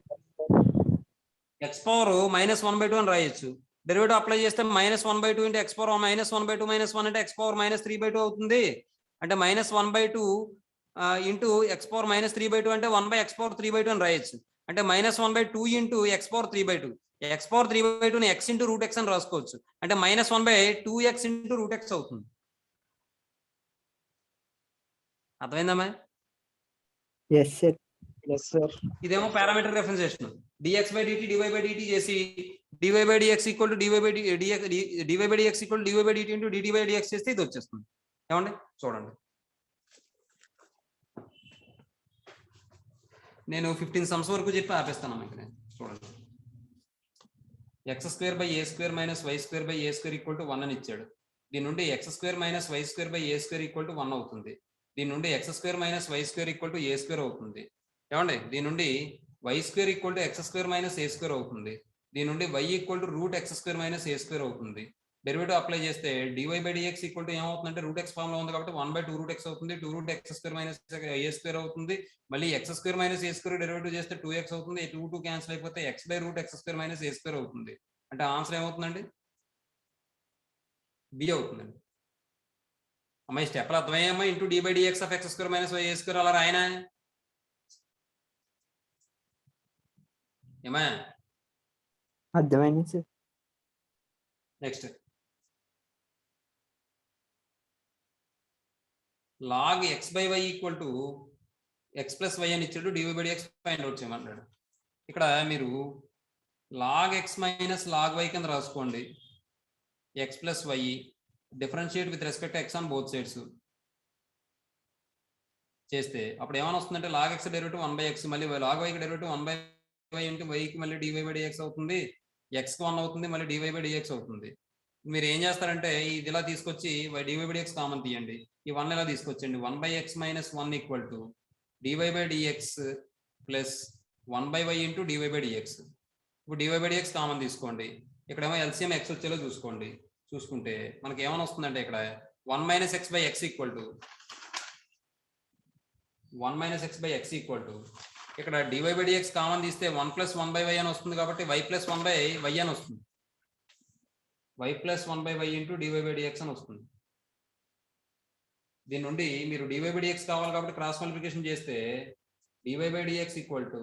x⁻−1/2 అని రాయొచ్చు. డెరివేటివ్ అప్లై చేస్తే -1/2 ఇంటూ x⁻1 -1/2 -1 అంటే x⁻−3/2 అవుతుంది. అంటే -1/2 ఇంటూ x⁻−3/2 అంటే 1/x⁻3/2 అని రాయొచ్చు. అంటే -1/2 ఇంటూ x⁻3/2. x⁻3/2ని x ఇంటూ √x అని రాసుకోవచ్చు. అంటే -1/2x ఇంటూ √x అవుతుంది. అర్థమైందమ్మా? Yes sir. Yes sir. ఇదేమో పారామీటర్ డిఫరెన్షియేషన్. dx/dt dy/dt చేసి dy/dx equal to dy/dx equal to dy/dt into dt/dx చేస్తే ఇది వచ్చేస్తుంది. ఏమండి? చూడండి, నేను 15 సమ్స్ వరకు చెప్పి ఆపేస్తాను మీకు. నేను చూడండి, x² / a² - y² / a² equal to 1 అని ఇచ్చాడు. దీని నుండి x² - y² / a² equal to 1 అవుతుంది. దీని నుండి x² - y² equal to a² అవుతుంది. ఏమండి? దీని నుండి y² equal to x² - a² అవుతుంది. దీని నుండి y equal to √x² - a² అవుతుంది. డెరివేటివ్ అప్లై చేస్తే dy/dx ఈక్వల్ టు ఏమవుతుందంటే √x ఫామ్ లో ఉంది కాబట్టి 1/2√x అవుతుంది. 2√x² - a² అవుతుంది. మళ్ళీ x² - a² డెరివేటివ్ చేస్తే 2x అవుతుంది. 2 క్యాన్సిల్ అయిపోతే x/√x² - a² అవుతుంది. అంటే ఆన్సర్ ఏమవుతుందండి? బి అవుతుందండి. అమ్మాయి స్టెప్లు అర్థమయ్యామా? Into dx of x² - y² అలా రాయనా? ఏమా? అర్థమైంది sir. Next log x/y equal to x + y అని ఇచ్చాడు. dv/dx ఫైండ్ అవుట్ చేయమన్నాడు. ఇక్కడ మీరు log x - log y కింద రాసుకోండి. x + y differentiate with respect x on both sides చేస్తే అప్పుడు ఏమైనా వస్తుందంటే log x డెరివేటివ్ 1/x, మళ్ళీ log y derivative 1/y into y కి మళ్ళీ dv/dx అవుతుంది. x కి 1 అవుతుంది, మళ్ళీ dv/dx అవుతుంది. మీరు ఏం చేస్తారంటే ఇది ఇలా తీసుకొచ్చి dv/dx కామన్ తీయండి. ఈ 1 ఇలా తీసుకొచ్చండి. 1/x - 1 equal to dv/dx plus 1/y into dv/dx. ఇప్పుడు dv/dx కామన్ తీసుకోండి. ఇక్కడేమో ఎల్సిఎం x వచ్చేలా చూసుకోండి. చూసుకుంటే మనకి ఏమైనా వస్తుందంటే ఇక్కడ 1 - x/x equal to 1 - x/x equal to ఇక్కడ dv/dx కామన్ తీస్తే 1 + 1/y అని వస్తుంది కాబట్టి y + 1/y అని వస్తుంది. y + 1/y ఇంటూ dv/dx అని వస్తుంది. దీని నుండి మీరు dv/dx కావాలి కాబట్టి క్రాస్ మల్టిప్లికేషన్ చేస్తే dv/dx equal to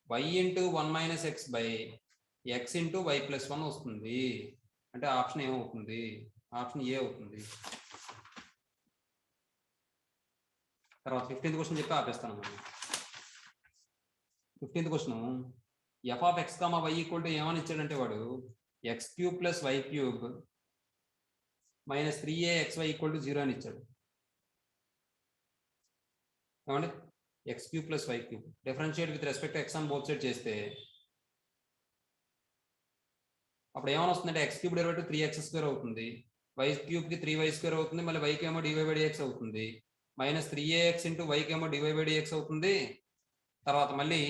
y into 1 - x/x into y + 1 వస్తుంది. అంటే ఆప్షన్ ఏమవుతుంది? ఆప్షన్ ఏ అవుతుంది. తర్వాత 15th క్వశ్చన్ చెప్పి ఆపేస్తాను. 15th question f of x, y equal to ఏమని ఇచ్చాడంటే వాడు x³ + y³ - 3axy equal to 0 అని ఇచ్చాడు. ఏమండి? x³ + y³ differentiate with respect x on both side చేస్తే అప్పుడు ఏమైనా వస్తుందంటే x³ డెరివేటివ్ 3x² అవుతుంది, y³ కి 3y² అవుతుంది, మళ్ళీ y కి ఏమో dv/dx అవుతుంది. -3ax ఇంటూ y కి ఏమో dv/dx అవుతుంది. తర్వాత మళ్ళీ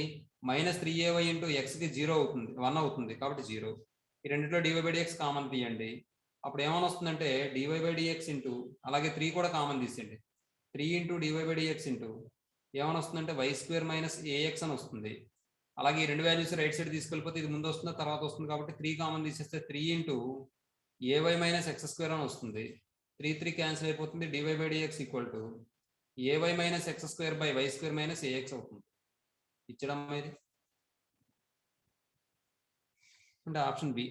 -3ay ఇంటూ x కి 0 అవుతుంది, 1 అవుతుంది కాబట్టి 0. ఈ రెండిట్లో dy/dx కామన్ తీయండి. అప్పుడు ఏమని వస్తుందంటే dy/dx ఇంటూ అలాగే 3 కూడా కామన్ తీసేయండి. 3 ఇంటూ dy/dx ఇంటూ ఏమని వస్తుందంటే y² మైనస్ ax అని వస్తుంది. అలాగే ఈ రెండు వాల్యూస్ రైట్ సైడ్ తీసుకెళ్ళిపోతే ఇది ముందు వస్తుంది తర్వాత వస్తుంది కాబట్టి 3 కామన్ తీసేస్తే 3 ఇంటూ ay మైనస్ x² అని వస్తుంది. 3 క్యాన్సిల్ అయిపోతుంది. dy/dx equal to ay minus x² by y² minus ax అవుతుంది. ఇచ్చడం ఇది అంటే ఆప్షన్ బి.